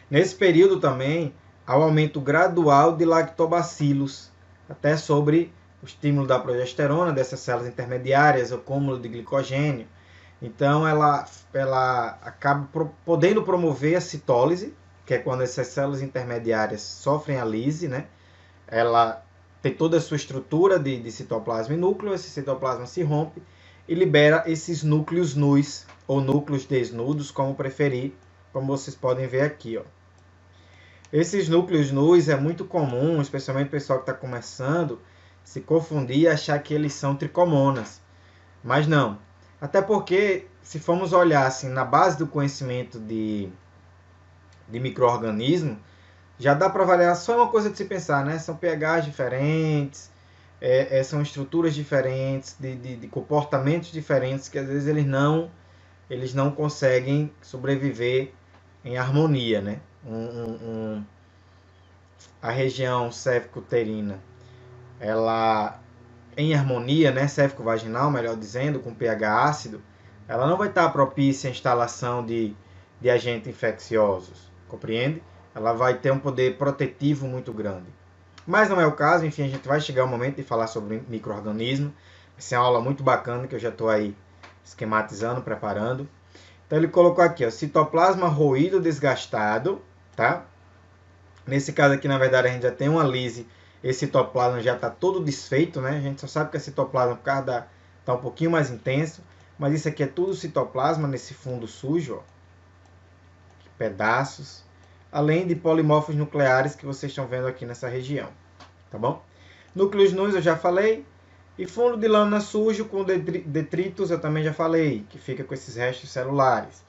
Nesse período também, há um aumento gradual de lactobacilos, até sobre o estímulo da progesterona, dessas células intermediárias, o acúmulo de glicogênio. Então, ela acaba podendo promover a citólise, que é quando essas células intermediárias sofrem a lise, né? Ela tem toda a sua estrutura de citoplasma e núcleo, esse citoplasma se rompe e libera esses núcleos nus, ou núcleos desnudos, como preferir, como vocês podem ver aqui, ó. Esses núcleos nus é muito comum, especialmente o pessoal que está começando, se confundir e achar que eles são tricomonas. Mas não. Até porque, se formos olhar assim, na base do conhecimento de micro-organismo, já dá para avaliar só uma coisa de se pensar, né? São pHs diferentes, são estruturas diferentes, de comportamentos diferentes, que às vezes eles não conseguem sobreviver em harmonia, né? A região cérvico-uterina, ela em harmonia, né, cérvico-vaginal, melhor dizendo, com pH ácido, ela não vai estar propícia à instalação de agentes infecciosos, compreende? Ela vai ter um poder protetivo muito grande. Mas não é o caso, enfim, a gente vai chegar ao momento de falar sobre micro-organismo. Essa é uma aula muito bacana que eu já estou aí esquematizando, preparando. Então ele colocou aqui, ó, citoplasma roído desgastado, tá? Nesse caso aqui, na verdade, a gente já tem uma lise, esse citoplasma já está todo desfeito, né? A gente só sabe que é citoplasma por causa tá um pouquinho mais intenso, mas isso aqui é tudo citoplasma nesse fundo sujo, ó. Pedaços, além de polimorfos nucleares que vocês estão vendo aqui nessa região, tá bom? Núcleos nus eu já falei, e fundo de lâmina sujo com detritos eu também já falei, que fica com esses restos celulares,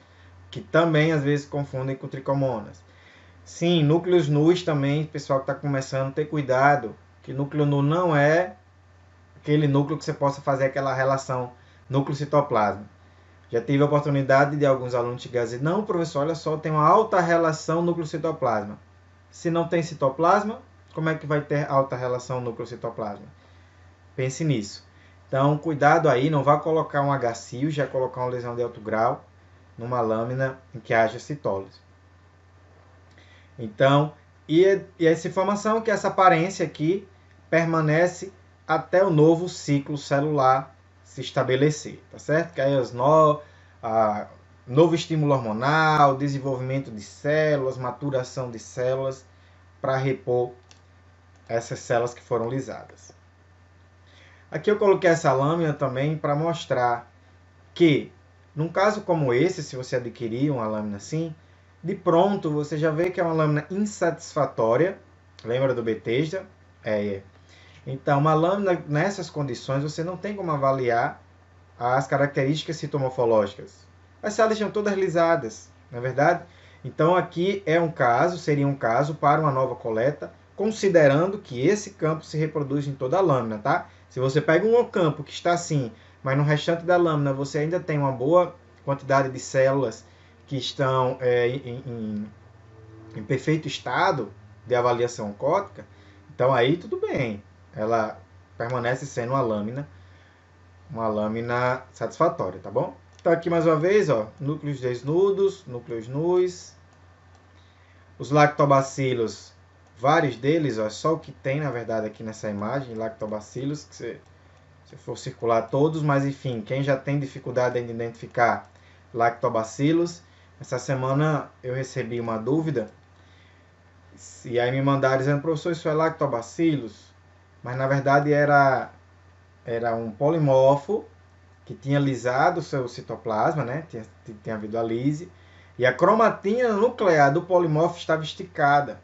que também às vezes confundem com tricomonas. Sim, núcleos nus também, pessoal que está começando, ter cuidado, que núcleo nu não é aquele núcleo que você possa fazer aquela relação núcleo-citoplasma. Já tive a oportunidade de alguns alunos chegarem e dizer, não, professor, olha só, tem uma alta relação núcleo-citoplasma. Se não tem citoplasma, como é que vai ter alta relação núcleo-citoplasma? Pense nisso. Então, cuidado aí, não vá colocar um HCIO, já colocar uma lesão de alto grau numa lâmina em que haja citólise. Então, e essa informação que essa aparência aqui permanece até o novo ciclo celular se estabelecer, tá certo? Que aí novo estímulo hormonal, desenvolvimento de células, maturação de células para repor essas células que foram lisadas. Aqui eu coloquei essa lâmina também para mostrar que, num caso como esse, se você adquirir uma lâmina assim, de pronto você já vê que é uma lâmina insatisfatória. Lembra do Bethesda? Então, uma lâmina nessas condições, você não tem como avaliar as características citomorfológicas. As células estão todas lisadas, não é verdade? Então, aqui seria um caso para uma nova coleta, considerando que esse campo se reproduz em toda a lâmina, tá? Se você pega um campo que está assim, mas no restante da lâmina você ainda tem uma boa quantidade de células que estão em perfeito estado de avaliação oncótica, então aí tudo bem. Ela permanece sendo uma lâmina satisfatória, tá bom? Então aqui mais uma vez, ó, núcleos desnudos, núcleos nus. Os lactobacilos, vários deles, ó, só o que tem na verdade aqui nessa imagem, lactobacilos, que se for circular todos, mas enfim, quem já tem dificuldade em identificar lactobacilos, essa semana eu recebi uma dúvida, e aí me mandaram dizendo, professor, isso é lactobacilos? Mas na verdade era um polimorfo que tinha lisado o seu citoplasma, né? Tinha havido a lise, e a cromatina nuclear do polimorfo estava esticada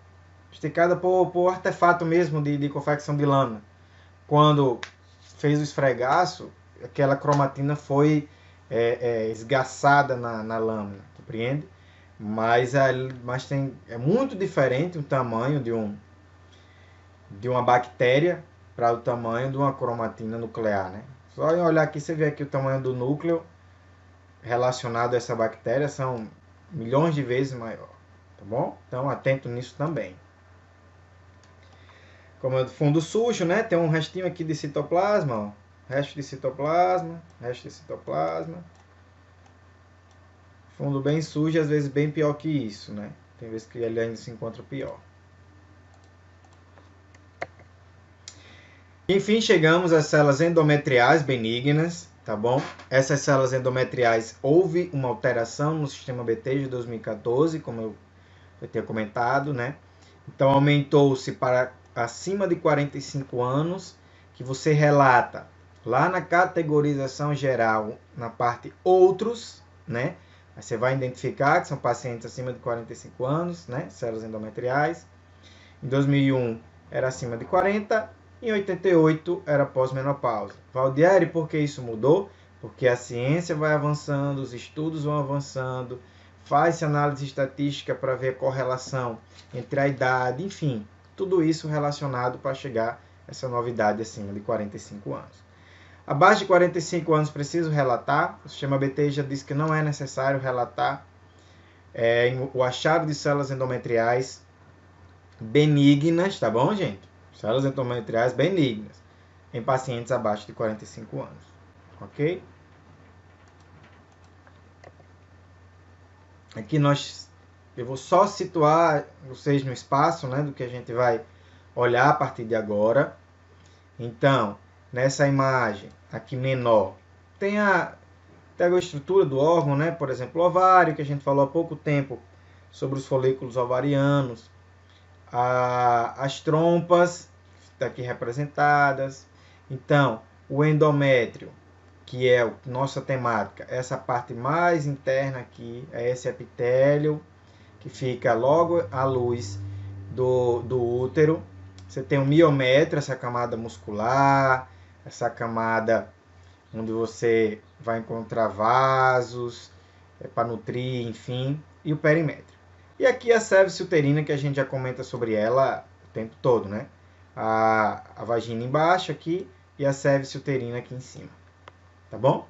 por artefato mesmo de confecção de lâmina. Quando fez o esfregaço, aquela cromatina foi esgaçada na lâmina, compreende? Mas é muito diferente o tamanho de uma bactéria para o tamanho de uma cromatina nuclear, né? Só em olhar aqui, você vê aqui o tamanho do núcleo relacionado a essa bactéria são milhões de vezes maior, tá bom? Então, atento nisso também. Como é do fundo sujo, né? Tem um restinho aqui de citoplasma, ó. Resto de citoplasma. Fundo bem sujo, às vezes bem pior que isso, né? Tem vezes que ele ainda se encontra pior. Enfim, chegamos às células endometriais benignas, tá bom? Essas células endometriais, houve uma alteração no sistema BT de 2014, como eu tinha comentado, né? Então, aumentou-se para acima de 45 anos, que você relata lá na categorização geral, na parte outros, né? Aí você vai identificar que são pacientes acima de 45 anos, né? Células endometriais. Em 2001 era acima de 40, em 88 era pós-menopausa. Valdieri, por que isso mudou? Porque a ciência vai avançando, os estudos vão avançando, faz-se análise estatística para ver a correlação entre a idade, enfim, tudo isso relacionado para chegar a essa novidade acima de 45 anos. Abaixo de 45 anos preciso relatar, o sistema BT já disse que não é necessário relatar o achado de células endometriais benignas, tá bom, gente? Células endometriais benignas em pacientes abaixo de 45 anos, ok? Aqui eu vou só situar vocês no espaço, né, do que a gente vai olhar a partir de agora. Então, nessa imagem aqui menor, tem a estrutura do órgão, né? Por exemplo, o ovário, que a gente falou há pouco tempo sobre os folículos ovarianos, as trompas, aqui representadas. Então, o endométrio, que é a nossa temática, essa parte mais interna aqui, é esse epitélio, que fica logo à luz do útero. Você tem o miométrio, essa camada muscular, essa camada onde você vai encontrar vasos para nutrir, enfim, e o perimétrio. E aqui a cervice uterina, que a gente já comenta sobre ela o tempo todo, né? A vagina embaixo aqui e a cervice uterina aqui em cima, tá bom?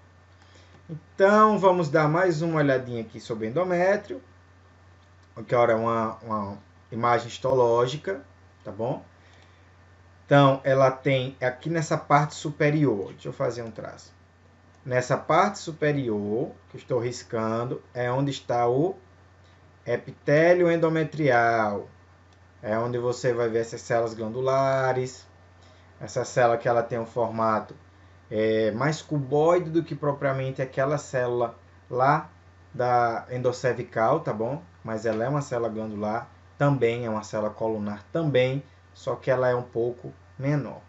Então, vamos dar mais uma olhadinha aqui sobre o endométrio, que agora é uma imagem histológica, tá bom? Então, ela tem aqui nessa parte superior, deixa eu fazer um traço. Nessa parte superior, que eu estou riscando, é onde está o epitélio endometrial. É onde você vai ver essas células glandulares. Essa célula que ela tem um formato mais cuboide do que propriamente aquela célula lá da endocervical, tá bom? Mas ela é uma célula glandular, também é uma célula colunar também, só que ela é um pouco menor.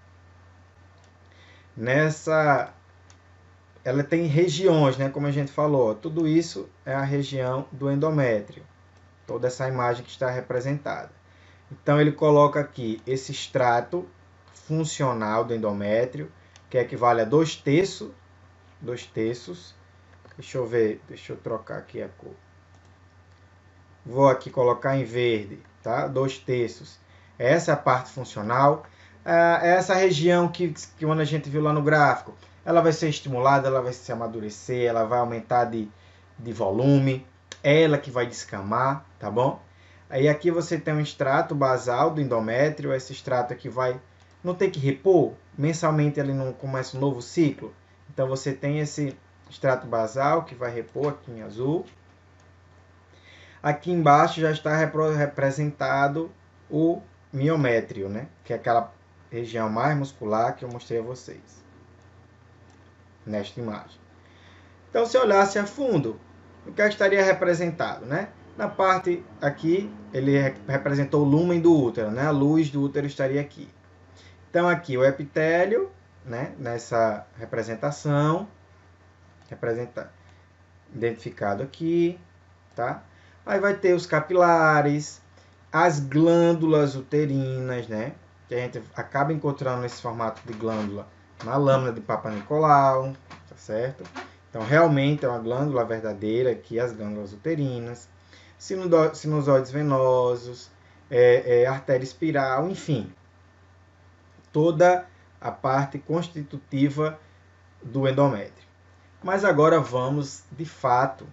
Ela tem regiões, né, como a gente falou, tudo isso é a região do endométrio, toda essa imagem que está representada. Então ele coloca aqui esse extrato funcional do endométrio, que equivale a 2/3. Deixa eu ver, deixa eu trocar aqui a cor. Vou aqui colocar em verde, tá? 2/3. Essa é a parte funcional. Essa região que quando a gente viu lá no gráfico, ela vai ser estimulada, ela vai se amadurecer, ela vai aumentar de volume, ela que vai descamar, tá bom? Aí aqui você tem um extrato basal do endométrio, esse extrato aqui não tem que repor, mensalmente ele não começa um novo ciclo, então você tem esse extrato basal que vai repor aqui em azul. Aqui embaixo já está representado o miométrio, né? Que é aquela região mais muscular que eu mostrei a vocês nesta imagem. Então, se olhasse a fundo, o que estaria representado, né? Na parte aqui, ele representou o lúmen do útero, né? A luz do útero estaria aqui. Então, aqui o epitélio, né? Nessa representação, identificado aqui, tá? Aí vai ter os capilares, as glândulas uterinas, né? Que a gente acaba encontrando nesse formato de glândula na lâmina de Papa Nicolau, tá certo? Então, realmente é uma glândula verdadeira aqui, as glândulas uterinas, sinusoides venosos, artéria espiral, enfim. Toda a parte constitutiva do endométrio. Mas agora vamos, de fato,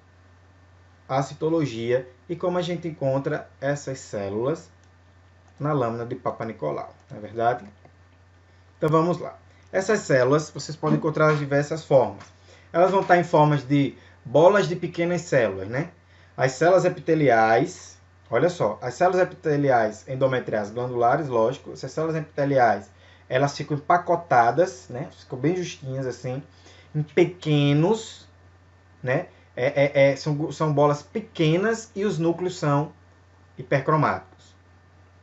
à citologia e como a gente encontra essas células na lâmina de Papa Nicolau, não é verdade? Então vamos lá. Essas células vocês podem encontrar de diversas formas. Elas vão estar em formas de bolas de pequenas células, né? As células epiteliais, olha só, as células epiteliais endometriais glandulares, lógico, essas células epiteliais, elas ficam empacotadas, né? Ficam bem justinhas assim, em pequenos, né? São bolas pequenas e os núcleos são hipercromáticos,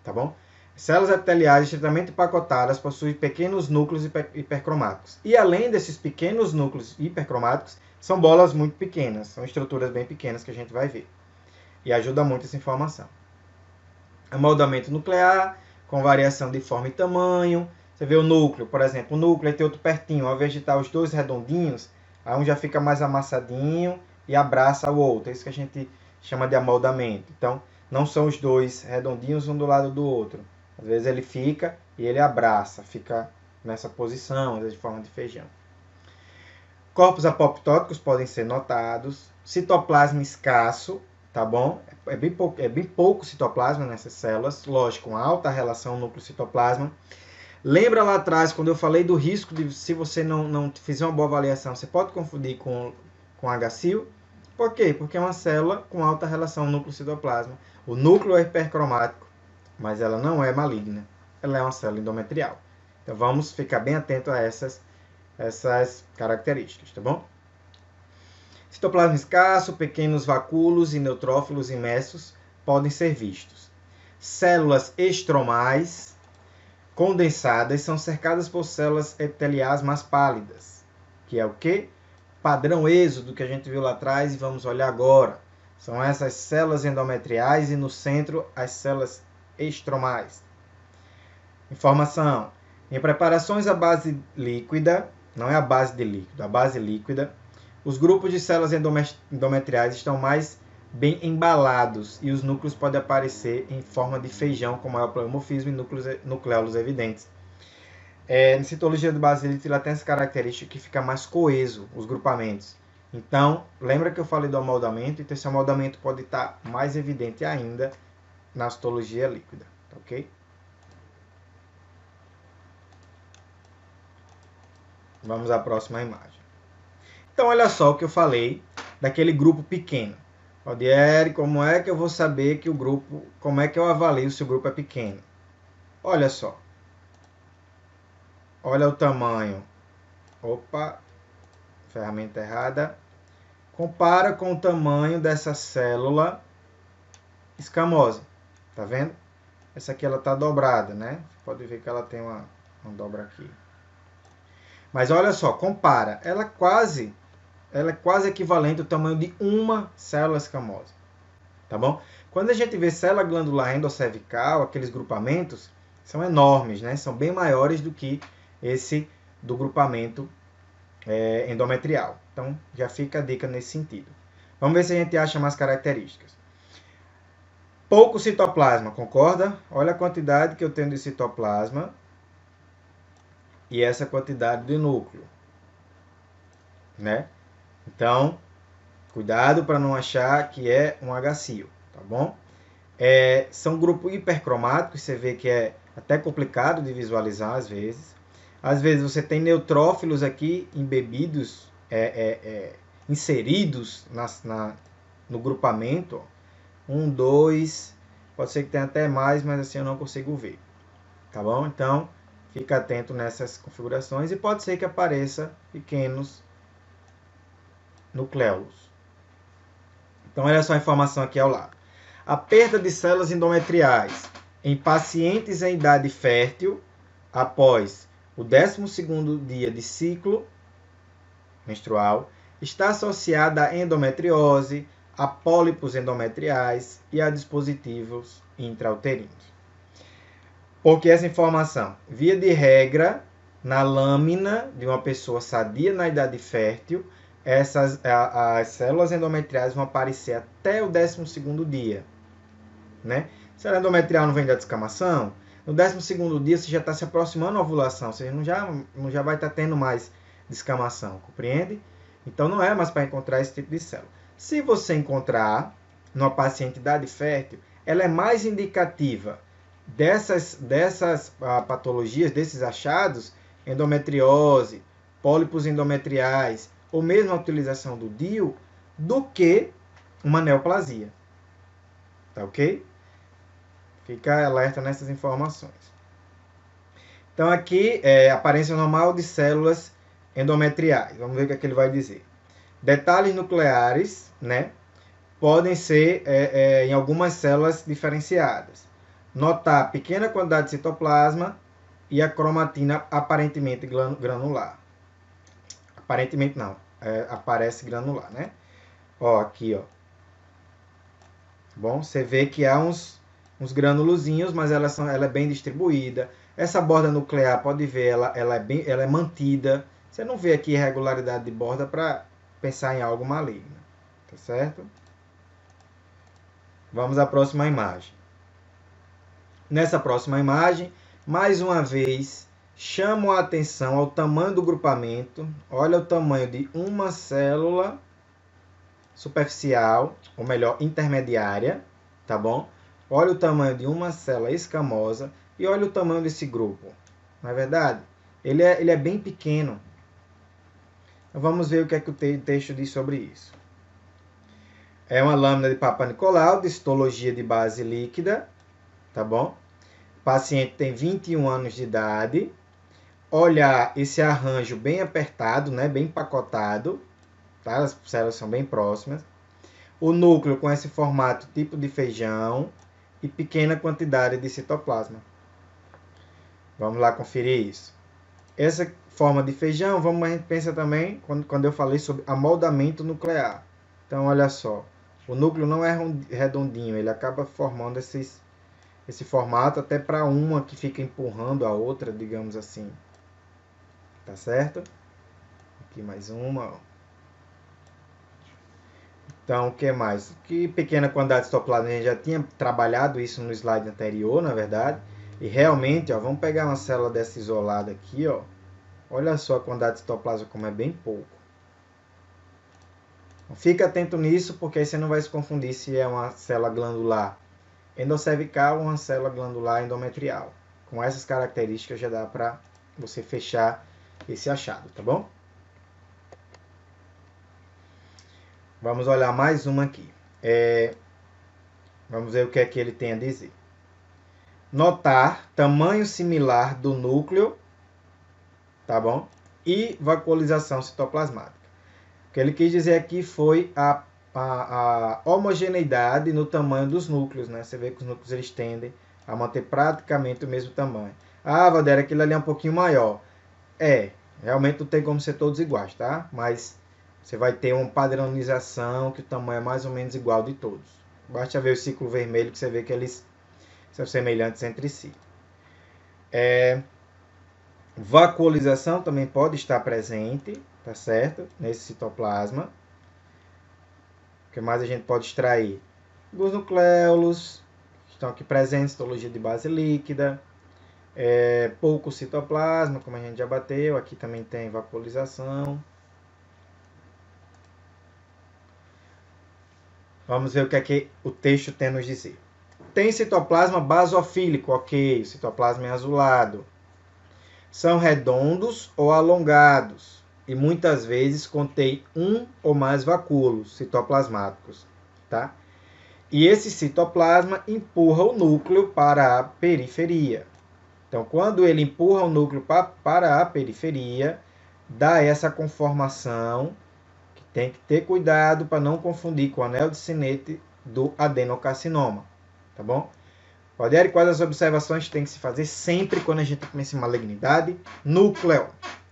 tá bom? Células epiteliais estritamente empacotadas possuem pequenos núcleos hipercromáticos. E além desses pequenos núcleos hipercromáticos, são bolas muito pequenas, são estruturas bem pequenas que a gente vai ver. E ajuda muito essa informação. Amoldamento nuclear, com variação de forma e tamanho. Você vê o núcleo, por exemplo, o núcleo tem outro pertinho, ao invés de estar os dois redondinhos, um já fica mais amassadinho e abraça o outro. É isso que a gente chama de amoldamento. Então, não são os dois redondinhos um do lado do outro. Às vezes ele fica e ele abraça, fica nessa posição, às vezes de forma de feijão. Corpos apoptóticos podem ser notados. Citoplasma escasso, tá bom? É bem pouco citoplasma nessas células. Lógico, uma alta relação núcleo-citoplasma. Lembra lá atrás, quando eu falei do risco de, se você não fizer uma boa avaliação, você pode confundir com HCl. Por quê? Porque é uma célula com alta relação núcleo-citoplasma. O núcleo é hipercromático, mas ela não é maligna. Ela é uma célula endometrial. Então vamos ficar bem atento a essas características, tá bom? Citoplasma escasso, pequenos vacúolos e neutrófilos imersos podem ser vistos. Células estromais condensadas são cercadas por células epiteliais mais pálidas, que é o quê? Padrão êxodo que a gente viu lá atrás e vamos olhar agora. São essas células endometriais e no centro as células estromais. Informação. Em preparações à base líquida, não é a base de líquido, a base líquida, os grupos de células endometriais estão mais bem embalados e os núcleos podem aparecer em forma de feijão, com maior pleomorfismo e nucleolos evidentes. Na citologia do base líquida, ela tem essa característica que fica mais coeso, os grupamentos. Então, lembra que eu falei do amoldamento? Então, esse amoldamento pode estar mais evidente ainda na citologia líquida, tá ok? Vamos à próxima imagem. Então, olha só o que eu falei daquele grupo pequeno. Odieri, como é que eu vou saber que o grupo, como é que eu avalio se o grupo é pequeno? Olha só. Olha o tamanho. Opa, ferramenta errada. Compara com o tamanho dessa célula escamosa. Tá vendo? Essa aqui ela tá dobrada, né? Você pode ver que ela tem uma dobra aqui. Mas olha só, compara. Ela é quase equivalente ao tamanho de uma célula escamosa. Tá bom? Quando a gente vê célula glandular endocervical, aqueles grupamentos são enormes, né? São bem maiores do que esse do grupamento endometrial. Então, já fica a dica nesse sentido. Vamos ver se a gente acha mais características. Pouco citoplasma, concorda? Olha a quantidade que eu tenho de citoplasma e essa quantidade de núcleo, né? Então, cuidado para não achar que é um HCIO, tá bom? São grupos hipercromáticos, você vê que é até complicado de visualizar às vezes. Às vezes você tem neutrófilos aqui embebidos, inseridos no grupamento. 1, 2, pode ser que tenha até mais, mas assim eu não consigo ver. Tá bom? Então, fica atento nessas configurações e pode ser que apareça pequenos nucleolos. Então, olha só a informação aqui ao lado. A perda de células endometriais em pacientes em idade fértil após o 12º dia de ciclo menstrual está associada à endometriose, a pólipos endometriais e a dispositivos intrauterinos. Por que essa informação? Via de regra, na lâmina de uma pessoa sadia na idade fértil, as células endometriais vão aparecer até o 12º dia. Né? Se a endometrial não vem da descamação, no 12º dia você já está se aproximando da ovulação, você não já vai estar tendo mais descamação, compreende? Então não é mais para encontrar esse tipo de célula. Se você encontrar numa paciente de idade fértil, ela é mais indicativa dessas patologias, desses achados, endometriose, pólipos endometriais, ou mesmo a utilização do DIU, do que uma neoplasia. Tá ok? Fica alerta nessas informações. Então aqui é aparência normal de células endometriais. Vamos ver o que é que ele vai dizer. Detalhes nucleares, né? Podem ser em algumas células diferenciadas. Notar pequena quantidade de citoplasma e a cromatina aparentemente granular. Aparentemente não, aparece granular, né? Ó, aqui, ó. Bom, você vê que há uns granulozinhos, mas ela é bem distribuída. Essa borda nuclear, pode ver, ela é mantida. Você não vê aqui irregularidade de borda para pensar em algo maligno, tá certo? Vamos à próxima imagem. Nessa próxima imagem, mais uma vez, chamo a atenção ao tamanho do grupamento. Olha o tamanho de uma célula superficial, ou melhor, intermediária, tá bom? Olha o tamanho de uma célula escamosa e olha o tamanho desse grupo. Não é verdade? Ele é bem pequeno. Então, vamos ver o que é que o texto diz sobre isso. É uma lâmina de Papa Nicolau, de histologia de base líquida, tá bom? O paciente tem 21 anos de idade. Olha esse arranjo bem apertado, né? Bem empacotado. Tá? As células são bem próximas. O núcleo com esse formato tipo de feijão e pequena quantidade de citoplasma. Vamos lá conferir isso. Essa forma de feijão, a gente pensa também quando eu falei sobre amoldamento nuclear. Então, olha só. O núcleo não é redondinho, ele acaba formando esse formato até para uma que fica empurrando a outra, digamos assim. Tá certo? Aqui mais uma, ó. Então, o que mais? Que pequena quantidade de citoplasma, a gente já tinha trabalhado isso no slide anterior, na verdade. E realmente, ó, vamos pegar uma célula dessa isolada aqui, ó. Olha só a quantidade de citoplasma como é bem pouco. Fica atento nisso, porque aí você não vai se confundir se é uma célula glandular endocervical ou uma célula glandular endometrial. Com essas características já dá para você fechar esse achado, tá bom? Vamos olhar mais uma aqui. Vamos ver o que é que ele tem a dizer. Notar tamanho similar do núcleo, tá bom? E vacuolização citoplasmática. O que ele quis dizer aqui foi a homogeneidade no tamanho dos núcleos, né? Você vê que os núcleos eles tendem a manter praticamente o mesmo tamanho. Ah, Valdério, aquilo ali é um pouquinho maior. Realmente não tem como ser todos iguais, tá? Mas você vai ter uma padronização que o tamanho é mais ou menos igual de todos. Basta ver o círculo vermelho que você vê que eles são semelhantes entre si. Vacuolização também pode estar presente, tá certo? Nesse citoplasma. O que mais a gente pode extrair? Dos nucléolos, que estão aqui presentes, histologia de base líquida. Pouco citoplasma, como a gente já bateu. Aqui também tem vacuolização. Vamos ver o que é que o texto tem a nos dizer. Tem citoplasma basofílico, ok. O citoplasma é azulado. São redondos ou alongados e muitas vezes contém um ou mais vacúolos citoplasmáticos, tá? E esse citoplasma empurra o núcleo para a periferia. Então, quando ele empurra o núcleo para a periferia, dá essa conformação, que tem que ter cuidado para não confundir com o anel de Sennett do adenocarcinoma, tá bom? Valdério, quais as observações que tem que se fazer sempre quando a gente pensa em malignidade? Núcleo.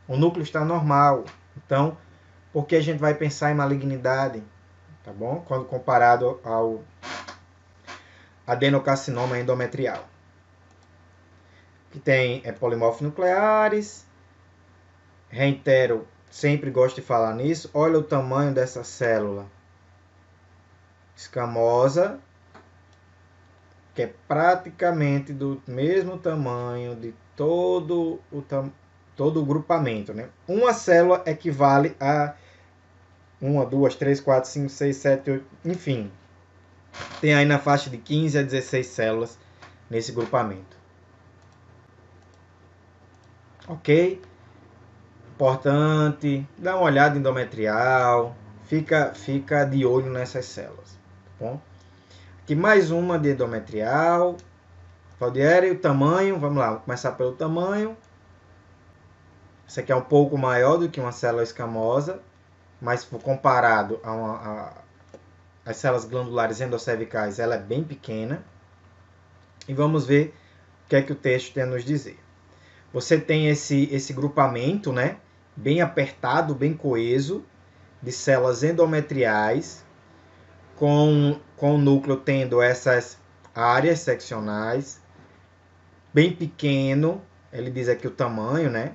O núcleo está normal. Então, por que a gente vai pensar em malignidade? Tá bom? Quando comparado ao adenocarcinoma endometrial. Que tem polimorfos nucleares. Reitero, sempre gosto de falar nisso. Olha o tamanho dessa célula escamosa, que é praticamente do mesmo tamanho de todo o grupamento, né? Uma célula equivale a 1, 2, 3, 4, 5, 6, 7, 8, enfim. Tem aí na faixa de 15 a 16 células nesse grupamento. Ok? Importante, dá uma olhada endometrial, fica de olho nessas células, tá bom? Aqui mais uma de endometrial. Valdério, o tamanho, vamos lá, vamos começar pelo tamanho. Essa aqui é um pouco maior do que uma célula escamosa, mas comparado às células glandulares endocervicais, ela é bem pequena. E vamos ver o que é que o texto tem a nos dizer. Você tem esse grupamento, né, bem apertado, bem coeso, de células endometriais, com o núcleo tendo essas áreas seccionais, bem pequeno. Ele diz aqui o tamanho, né,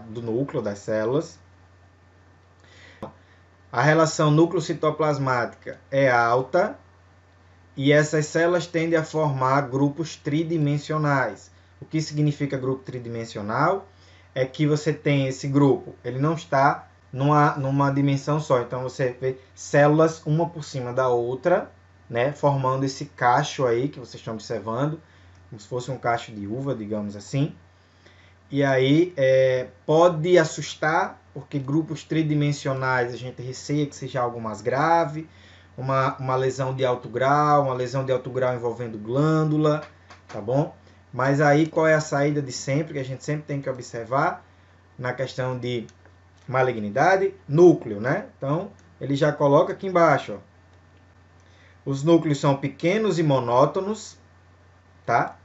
do núcleo das células. A relação núcleo-citoplasmática é alta e essas células tendem a formar grupos tridimensionais. O que significa grupo tridimensional? É que você tem esse grupo, ele não está numa dimensão só. Então você vê células uma por cima da outra, né, formando esse cacho aí que vocês estão observando, como se fosse um cacho de uva, digamos assim. E aí pode assustar, porque grupos tridimensionais a gente receia que seja algo mais grave, uma lesão de alto grau, uma lesão de alto grau envolvendo glândula, tá bom? Mas aí qual é a saída de sempre, que a gente sempre tem que observar na questão de malignidade? Núcleo, né? Então, ele já coloca aqui embaixo, ó. Os núcleos são pequenos e monótonos, tá?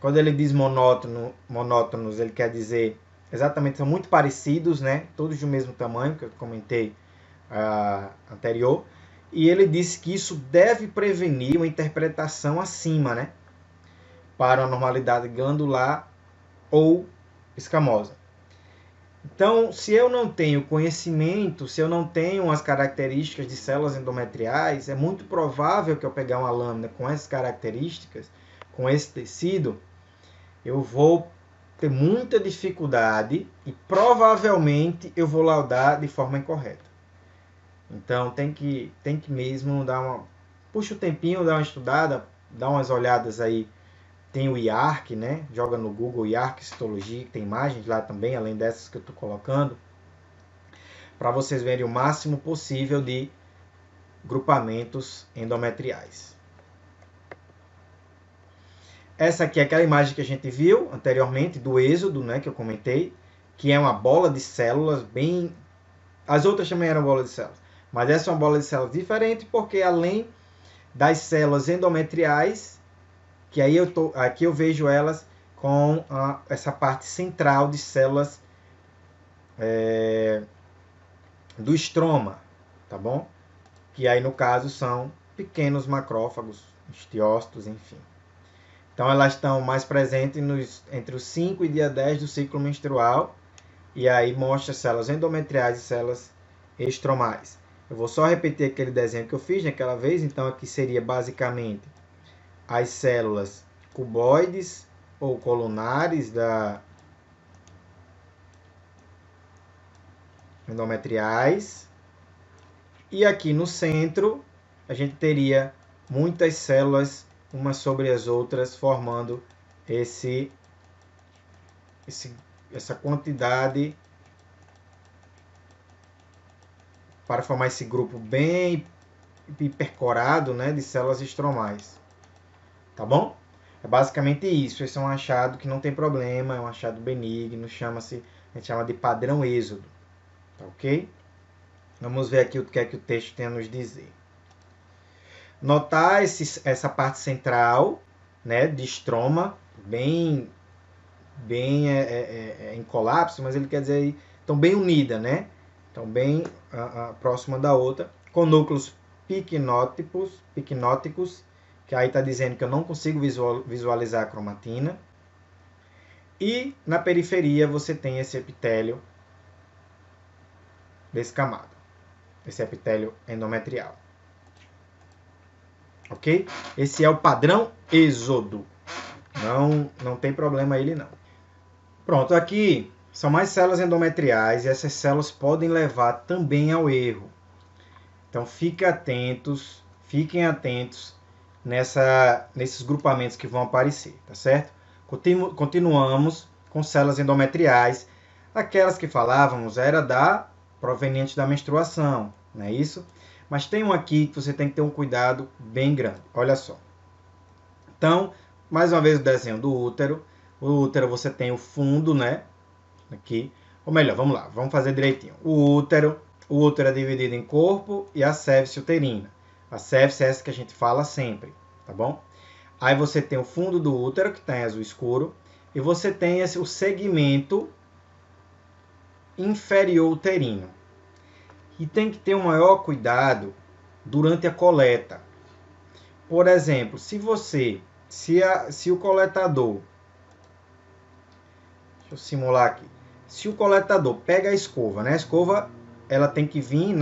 Quando ele diz monótonos, ele quer dizer exatamente, são muito parecidos, né? Todos do mesmo tamanho, que eu comentei anterior. E ele disse que isso deve prevenir uma interpretação acima, né, para a normalidade glandular ou escamosa. Então, se eu não tenho conhecimento, se eu não tenho as características de células endometriais, é muito provável que eu pegar uma lâmina com essas características, com esse tecido, eu vou ter muita dificuldade e provavelmente eu vou laudar de forma incorreta. Então tem que mesmo puxa o tempinho, dá uma estudada, dá umas olhadas aí. Tem o IARC, né? Joga no Google IARC Citologia, que tem imagens lá também, além dessas que eu estou colocando, para vocês verem o máximo possível de grupamentos endometriais. Essa aqui é aquela imagem que a gente viu anteriormente do êxodo, né, que eu comentei, que é uma bola de células bem... As outras também eram bolas de células, mas essa é uma bola de células diferente porque além das células endometriais, que aí aqui eu vejo elas com essa parte central de células do estroma, tá bom? Que aí no caso são pequenos macrófagos, osteócitos, enfim. Então elas estão mais presentes entre os 5 e dia 10 do ciclo menstrual, e aí mostra células endometriais e células estromais. Eu vou só repetir aquele desenho que eu fiz naquela vez, então aqui seria basicamente as células cuboides ou colunares da endometriais. E aqui no centro a gente teria muitas células umas sobre as outras, formando essa quantidade para formar esse grupo bem hipercorado, né, de células estromais. Tá bom? É basicamente isso. Esse é um achado que não tem problema, é um achado benigno, a gente chama de padrão êxodo. Tá ok? Vamos ver aqui o que é que o texto tem a nos dizer. Notar essa parte central, né, de estroma, bem em colapso, mas ele quer dizer aí, estão bem unida, né? Estão bem próxima da outra, com núcleos picnóticos, que aí está dizendo que eu não consigo visualizar a cromatina. E na periferia você tem esse epitélio descamado, esse epitélio endometrial. Ok? Esse é o padrão êxodo. Não tem problema ele não. Pronto, aqui são mais células endometriais e essas células podem levar também ao erro. Então fiquem atentos nesses grupamentos que vão aparecer, tá certo? Continuamos com células endometriais. Aquelas que falávamos era proveniente da menstruação, não é isso? Mas tem um aqui que você tem que ter um cuidado bem grande. Olha só. Então, mais uma vez o desenho do útero. O útero você tem o fundo, né? Aqui. Ou melhor, vamos lá, vamos fazer direitinho. O útero é dividido em corpo e a cervix uterina. A cervix é essa que a gente fala sempre, tá bom? Aí você tem o fundo do útero, que está em azul escuro, e você tem o segmento inferior uterino. E tem que ter um maior cuidado durante a coleta. Por exemplo, se o coletador, deixa eu simular aqui, se o coletador pega a escova, né? A escova ela tem que vir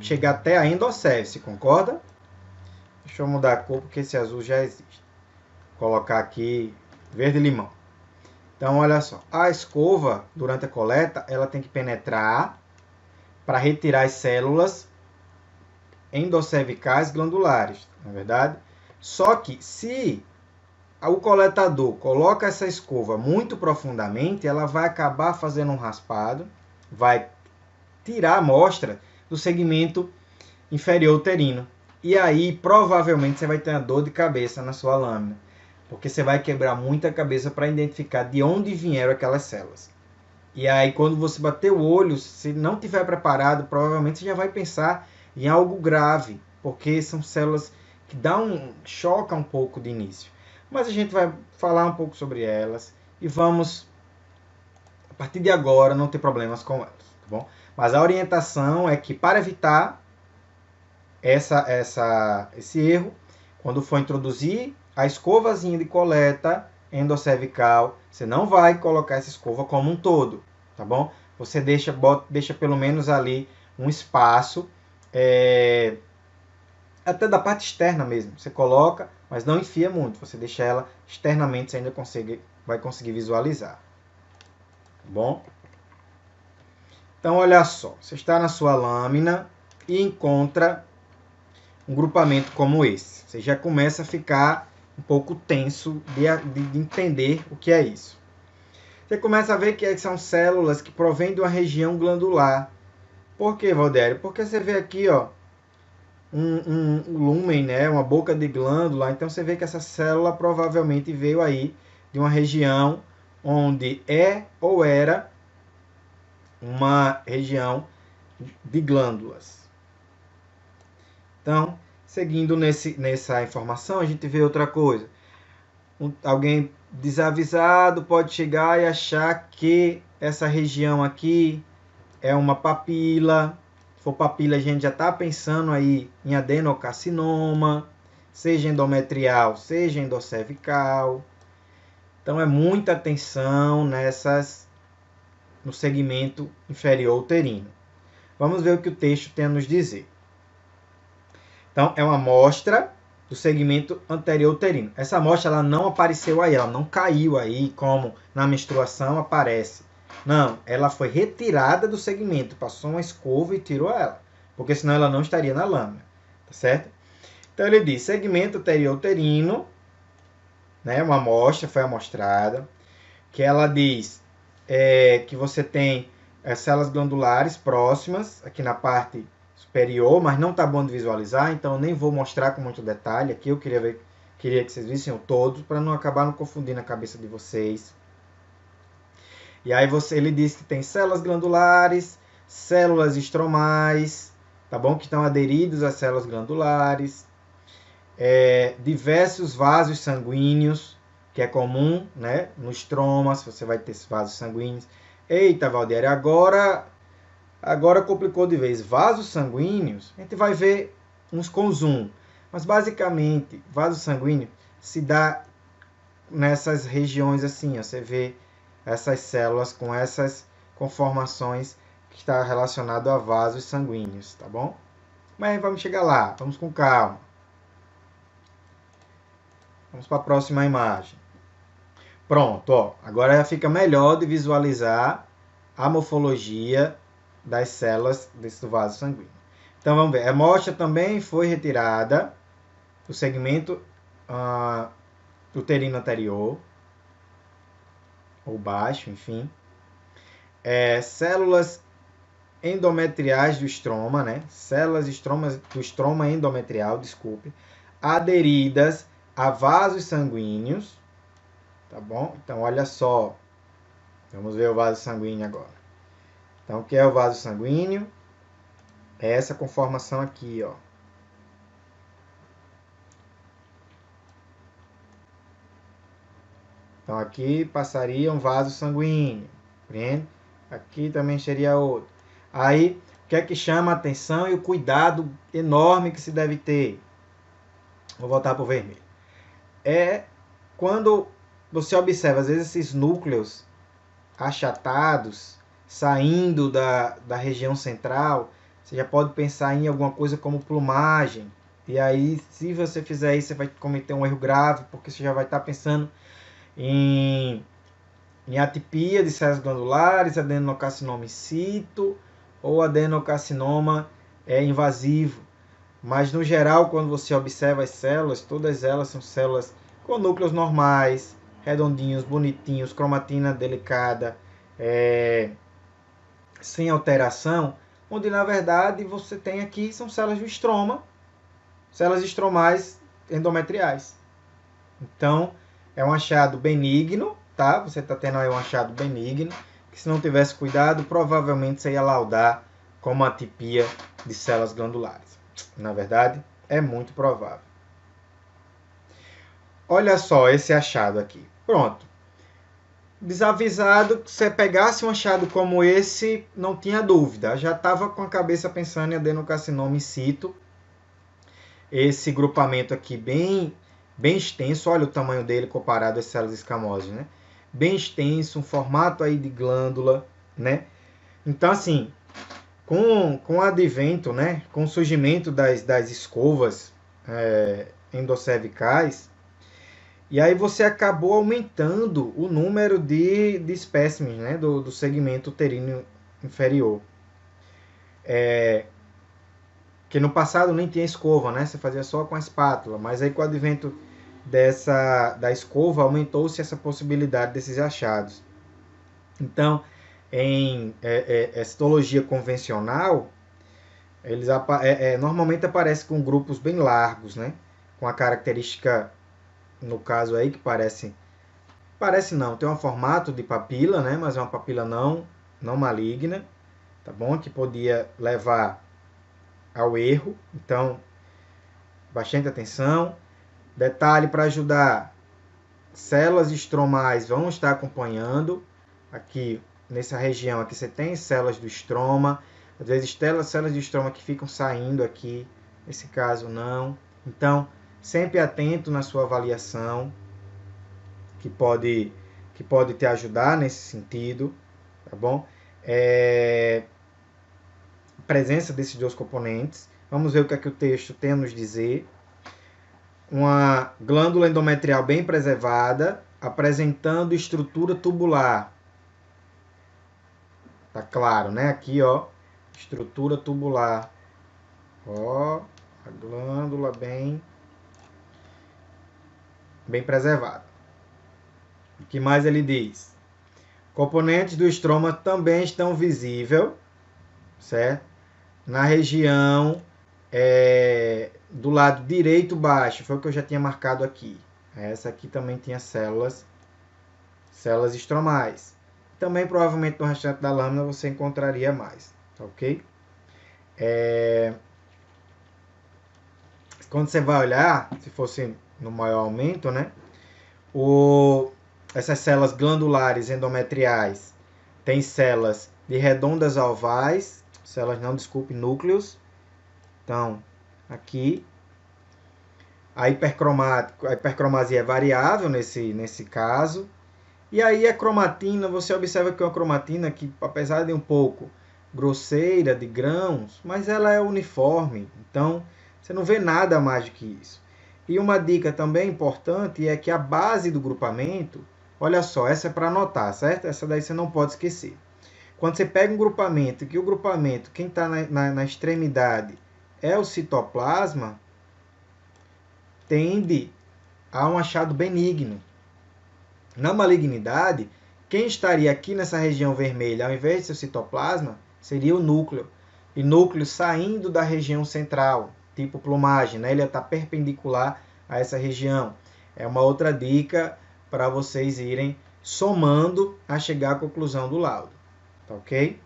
chegar até a endocéfice, concorda? Deixa eu mudar a cor porque esse azul já existe. Vou colocar aqui verde limão. Então, olha só, a escova durante a coleta ela tem que penetrar para retirar as células endocervicais glandulares, não é verdade? Só que se o coletador coloca essa escova muito profundamente, ela vai acabar fazendo um raspado, vai tirar a amostra do segmento inferior uterino. E aí, provavelmente, você vai ter uma dor de cabeça na sua lâmina, porque você vai quebrar muita cabeça para identificar de onde vieram aquelas células. E aí, quando você bater o olho, se não tiver preparado, provavelmente você já vai pensar em algo grave, porque são células que chocam um pouco de início. Mas a gente vai falar um pouco sobre elas e vamos, a partir de agora, não ter problemas com elas, tá bom? Mas a orientação é que, para evitar esse erro, quando for introduzir a escovazinha de coleta endocervical, você não vai colocar essa escova como um todo, tá bom? Você deixa pelo menos ali um espaço, até da parte externa mesmo. Você coloca mas não enfia muito. Você deixa ela externamente, você ainda vai conseguir visualizar. Tá bom? Então, olha só. Você está na sua lâmina e encontra um grupamento como esse. Você já começa a ficar um pouco tenso de entender o que é isso. Você começa a ver que são células que provêm de uma região glandular. Por que, Valdério? Porque você vê aqui, ó, um lúmen, né, uma boca de glândula. Então você vê que essa célula provavelmente veio aí de uma região onde ou era uma região de glândulas. Então, seguindo nessa informação, a gente vê outra coisa. Alguém desavisado pode chegar e achar que essa região aqui é uma papila. Se for papila, a gente já está pensando aí em adenocarcinoma, seja endometrial, seja endocervical. Então é muita atenção no segmento inferior uterino. Vamos ver o que o texto tem a nos dizer. Então é uma amostra do segmento anterior uterino. Essa amostra ela não apareceu aí, ela não caiu aí como na menstruação aparece. Não, ela foi retirada do segmento, passou uma escova e tirou ela, porque senão ela não estaria na lâmina, tá certo? Então ele diz, segmento anterior uterino, né, uma amostra foi amostrada, que ela diz que você tem células glandulares próximas, aqui na parte superior, mas não tá bom de visualizar, então eu nem vou mostrar com muito detalhe aqui, eu queria que vocês vissem o todo, para não acabar não confundindo a cabeça de vocês. E aí ele diz que tem células glandulares, células estromais, tá bom? Que estão aderidos às células glandulares, diversos vasos sanguíneos, que é comum, né? No estroma, você vai ter vasos sanguíneos. Eita, Valdério, agora complicou de vez. Vasos sanguíneos, a gente vai ver uns com zoom. Mas basicamente, vaso sanguíneo se dá nessas regiões assim, ó, você vê essas células com essas conformações que está relacionado a vasos sanguíneos, tá bom? Mas vamos chegar lá, vamos com calma. Vamos para a próxima imagem. Pronto, ó, agora fica melhor de visualizar a morfologia das células desse vaso sanguíneo. Então vamos ver, a amostra também foi retirada do segmento uterino anterior, ou baixo, enfim. Células endometriais do estroma, né? Células do estroma endometrial, desculpe, aderidas a vasos sanguíneos, tá bom? Então, olha só, vamos ver o vaso sanguíneo agora. Então, o que é o vaso sanguíneo? É essa conformação aqui, ó. Então, aqui passaria um vaso sanguíneo, compreende? Aqui também seria outro. Aí, o que é que chama a atenção e o cuidado enorme que se deve ter? Vou voltar para o vermelho. É quando você observa, às vezes, esses núcleos achatados, saindo da região central, você já pode pensar em alguma coisa como plumagem. E aí, se você fizer isso, você vai cometer um erro grave, porque você já vai estar pensando em atipia de células glandulares, adenocarcinoma in situ ou adenocarcinoma invasivo. Mas no geral, quando você observa as células, todas elas são células com núcleos normais, redondinhos, bonitinhos, cromatina delicada, sem alteração, onde na verdade você tem aqui são células do estroma, células estromais endometriais. Então, é um achado benigno, tá? Você está tendo aí um achado benigno, que se não tivesse cuidado, provavelmente você ia laudar como atipia de células glandulares. Na verdade, é muito provável. Olha só esse achado aqui. Pronto. Desavisado, se você pegasse um achado como esse, não tinha dúvida. Já estava com a cabeça pensando em adenocarcinoma in situ. Esse grupamento aqui bem extenso, olha o tamanho dele comparado às células escamosas, né? Bem extenso, um formato aí de glândula, né? Então, assim, com o advento, né? Com o surgimento das escovas endocervicais, e aí você acabou aumentando o número de espécimes, né, do segmento uterino inferior. Que no passado nem tinha escova, né? Você fazia só com a espátula, mas aí com o advento da escova aumentou-se essa possibilidade desses achados. Então, em citologia convencional, eles normalmente aparecem com grupos bem largos, né? Com a característica, no caso aí, que parece não, tem um formato de papila, né? Mas é uma papila não maligna, tá bom? Que podia levar ao erro. Então, bastante atenção. Detalhe para ajudar: células estromais vão estar acompanhando. Aqui nessa região aqui você tem células do estroma, às vezes células de estroma que ficam saindo aqui, nesse caso não. Então, sempre atento na sua avaliação, que pode te ajudar nesse sentido, tá bom? Presença desses dois componentes. Vamos ver o que é que o texto tem a nos dizer. Uma glândula endometrial bem preservada, apresentando estrutura tubular. Tá claro, né? Aqui, ó, estrutura tubular. Ó, a glândula bem preservada. O que mais ele diz? Componentes do estroma também estão visíveis, certo? Na região do lado direito baixo, foi o que eu já tinha marcado aqui. Essa aqui também tinha células estromais. Também provavelmente no restante da lâmina você encontraria mais, ok? Quando você vai olhar, se fosse no maior aumento, né? Essas células glandulares endometriais têm células de redondas ovais, núcleos. Então, aqui a hipercromasia é variável nesse caso. E aí a cromatina, você observa que é uma cromatina que, apesar de um pouco grosseira, de grãos, mas ela é uniforme. Então, você não vê nada mais do que isso. E uma dica também importante é que a base do grupamento, olha só, essa é para anotar, certo? Essa daí você não pode esquecer. Quando você pega um grupamento, que o grupamento, quem está na extremidade é o citoplasma, tende a um achado benigno. Na malignidade, quem estaria aqui nessa região vermelha, ao invés de ser o citoplasma, seria o núcleo. E núcleo saindo da região central, tipo plumagem, né? Ele está perpendicular a essa região. É uma outra dica para vocês irem somando a chegar à conclusão do laudo. Tá ok?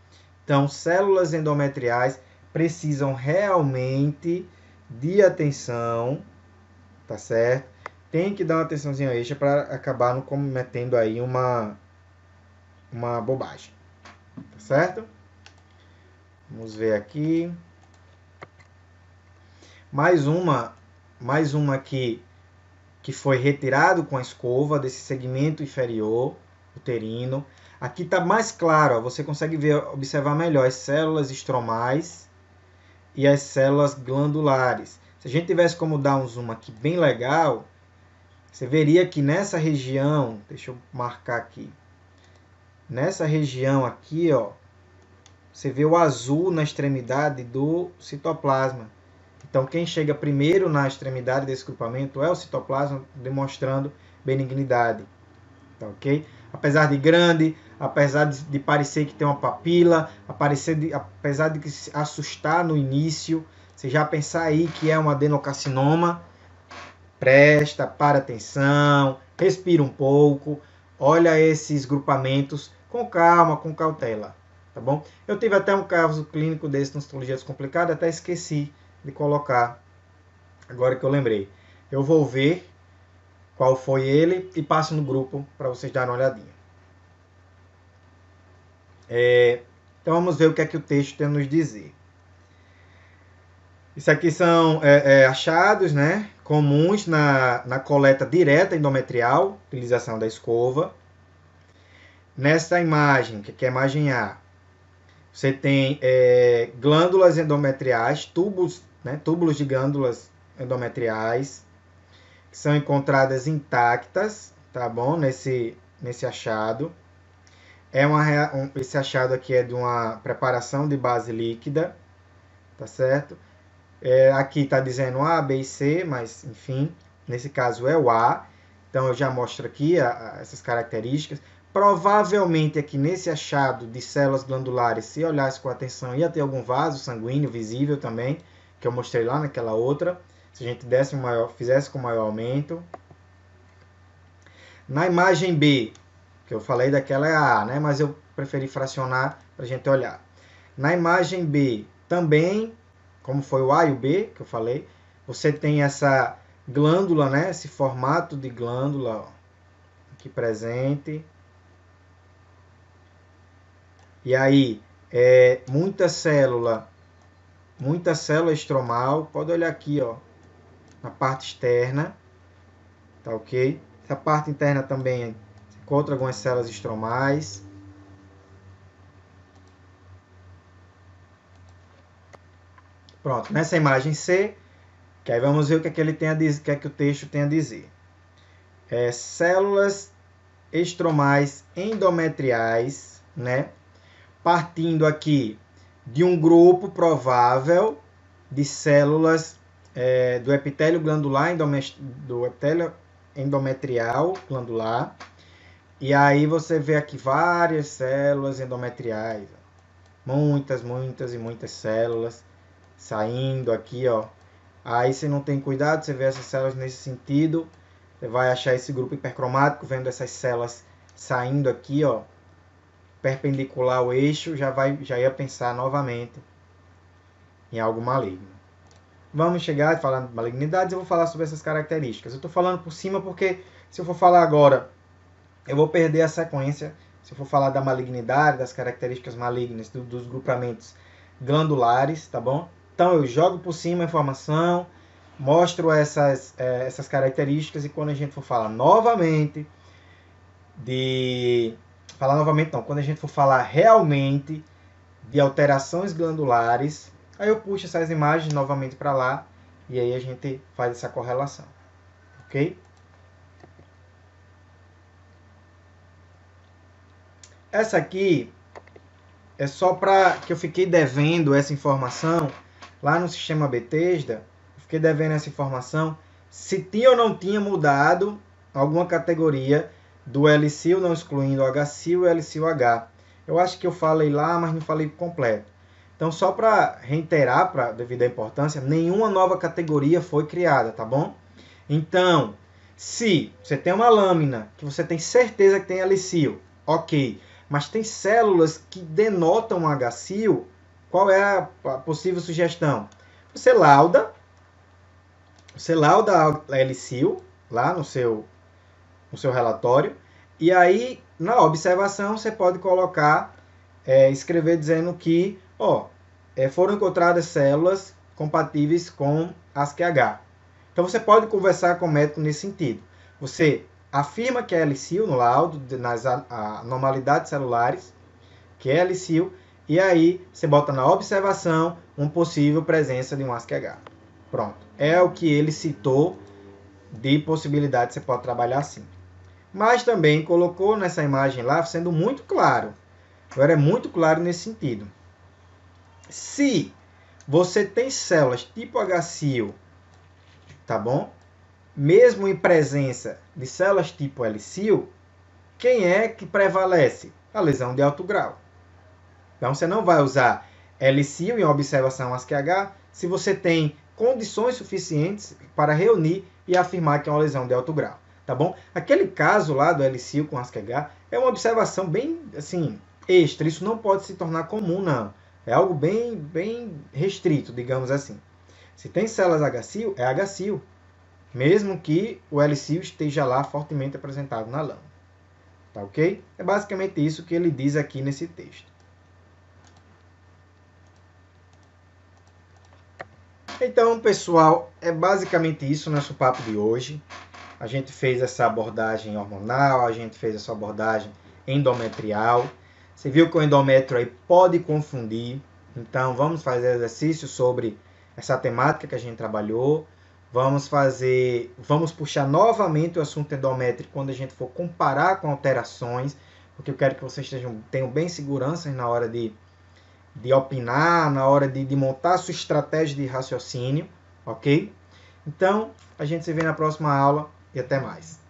Então, células endometriais precisam realmente de atenção, tá certo? Tem que dar uma atençãozinha extra para acabar não cometendo aí uma bobagem, tá certo? Vamos ver aqui. Mais uma aqui que foi retirado com a escova desse segmento inferior uterino. Aqui está mais claro, ó, você consegue observar melhor as células estromais e as células glandulares. Se a gente tivesse como dar um zoom aqui bem legal, você veria que nessa região, deixa eu marcar aqui, nessa região aqui, ó, você vê o azul na extremidade do citoplasma. Então, quem chega primeiro na extremidade desse grupamento é o citoplasma, demonstrando benignidade. Tá ok? Apesar de grande, apesar de parecer que tem uma papila, apesar de assustar no início, você já pensar aí que é um adenocarcinoma, para atenção, respira um pouco, olha esses grupamentos com calma, com cautela, tá bom? Eu tive até um caso clínico desse no Citologia Descomplicada, até esqueci de colocar, agora que eu lembrei. Eu vou ver qual foi ele e passo no grupo para vocês darem uma olhadinha. Então vamos ver o que é que o texto tem a nos dizer. Isso aqui são achados, né, comuns na coleta direta endometrial, utilização da escova. Nesta imagem, que é a imagem A, você tem glândulas endometriais, túbulos de glândulas endometriais, que são encontradas intactas, tá bom? Nesse achado. Esse achado aqui é de uma preparação de base líquida, tá certo? Aqui está dizendo A, B e C, mas enfim, nesse caso é o A. Então eu já mostro aqui essas características. Provavelmente aqui nesse achado de células glandulares, se olhasse com atenção, ia ter algum vaso sanguíneo visível também, que eu mostrei lá naquela outra. Se a gente fizesse com maior aumento. Na imagem B, que eu falei daquela é a A, né? Mas eu preferi fracionar para a gente olhar. Na imagem B, também, como foi o A e o B, que eu falei, você tem essa glândula, né? Esse formato de glândula ó, aqui presente. E aí, muita célula estromal. Pode olhar aqui, ó, na parte externa, tá ok? Essa parte interna também encontra algumas células estromais. Pronto, nessa imagem C, que aí vamos ver o que é que ele tem a dizer, o que é que o texto tem a dizer. Células estromais endometriais, né? Partindo aqui de um grupo provável de células do epitélio glandular, do epitélio endometrial glandular. E aí você vê aqui várias células endometriais. Muitas e muitas células saindo aqui, ó. Aí se não tem cuidado, você vê essas células nesse sentido, você vai achar esse grupo hipercromático, vendo essas células saindo aqui, ó, perpendicular ao eixo, já ia pensar novamente em algo maligno. Vamos chegar e falar de malignidades, eu vou falar sobre essas características. Eu estou falando por cima porque se eu for falar agora, eu vou perder a sequência. Se eu for falar da malignidade, das características malignas, dos grupamentos glandulares, tá bom? Então eu jogo por cima a informação, mostro essas características e quando a gente for falar novamente quando a gente for falar realmente de alterações glandulares, aí eu puxo essas imagens novamente para lá e aí a gente faz essa correlação, ok? Essa aqui é só para que eu fiquei devendo essa informação lá no sistema Bethesda, eu fiquei devendo essa informação se tinha ou não tinha mudado alguma categoria do LCIL, não excluindo o HCIL e o LCIL-H. Eu acho que eu falei lá, mas não falei completo. Então, só para reiterar, devido à importância, nenhuma nova categoria foi criada, tá bom? Então, se você tem uma lâmina que você tem certeza que tem LCIL, ok, mas tem células que denotam HCIL, qual é a possível sugestão? Você lauda a LCIL lá no seu relatório, e aí na observação você pode colocar, escrever dizendo que foram encontradas células compatíveis com ASCII-H. Então você pode conversar com o médico nesse sentido. Você afirma que é LCIL no laudo, nas anormalidades celulares, que é LCIL, e aí você bota na observação uma possível presença de um ASCII-H. Pronto. É o que ele citou de possibilidade, você pode trabalhar assim. Mas também colocou nessa imagem lá, sendo muito claro. Agora é muito claro nesse sentido. Se você tem células tipo HCIL, tá bom? Mesmo em presença de células tipo LCIL, quem é que prevalece? A lesão de alto grau. Então você não vai usar LCIL em observação ASCII-H se você tem condições suficientes para reunir e afirmar que é uma lesão de alto grau. Tá bom? Aquele caso lá do LCIL com ASCII-H é uma observação bem assim, extra. Isso não pode se tornar comum, não. É algo bem restrito, digamos assim. Se tem células HCIL, é HCIL. Mesmo que o LCIL esteja lá fortemente apresentado na lâmina. Tá ok? É basicamente isso que ele diz aqui nesse texto. Então, pessoal, é basicamente isso o nosso papo de hoje. A gente fez essa abordagem hormonal, a gente fez essa abordagem endometrial. Você viu que o endométrio aí pode confundir. Então, vamos fazer exercícios sobre essa temática que a gente trabalhou. Vamos puxar novamente o assunto endométrico quando a gente for comparar com alterações, porque eu quero que vocês tenham bem segurança na hora de opinar, na hora de montar a sua estratégia de raciocínio, ok? Então, a gente se vê na próxima aula e até mais.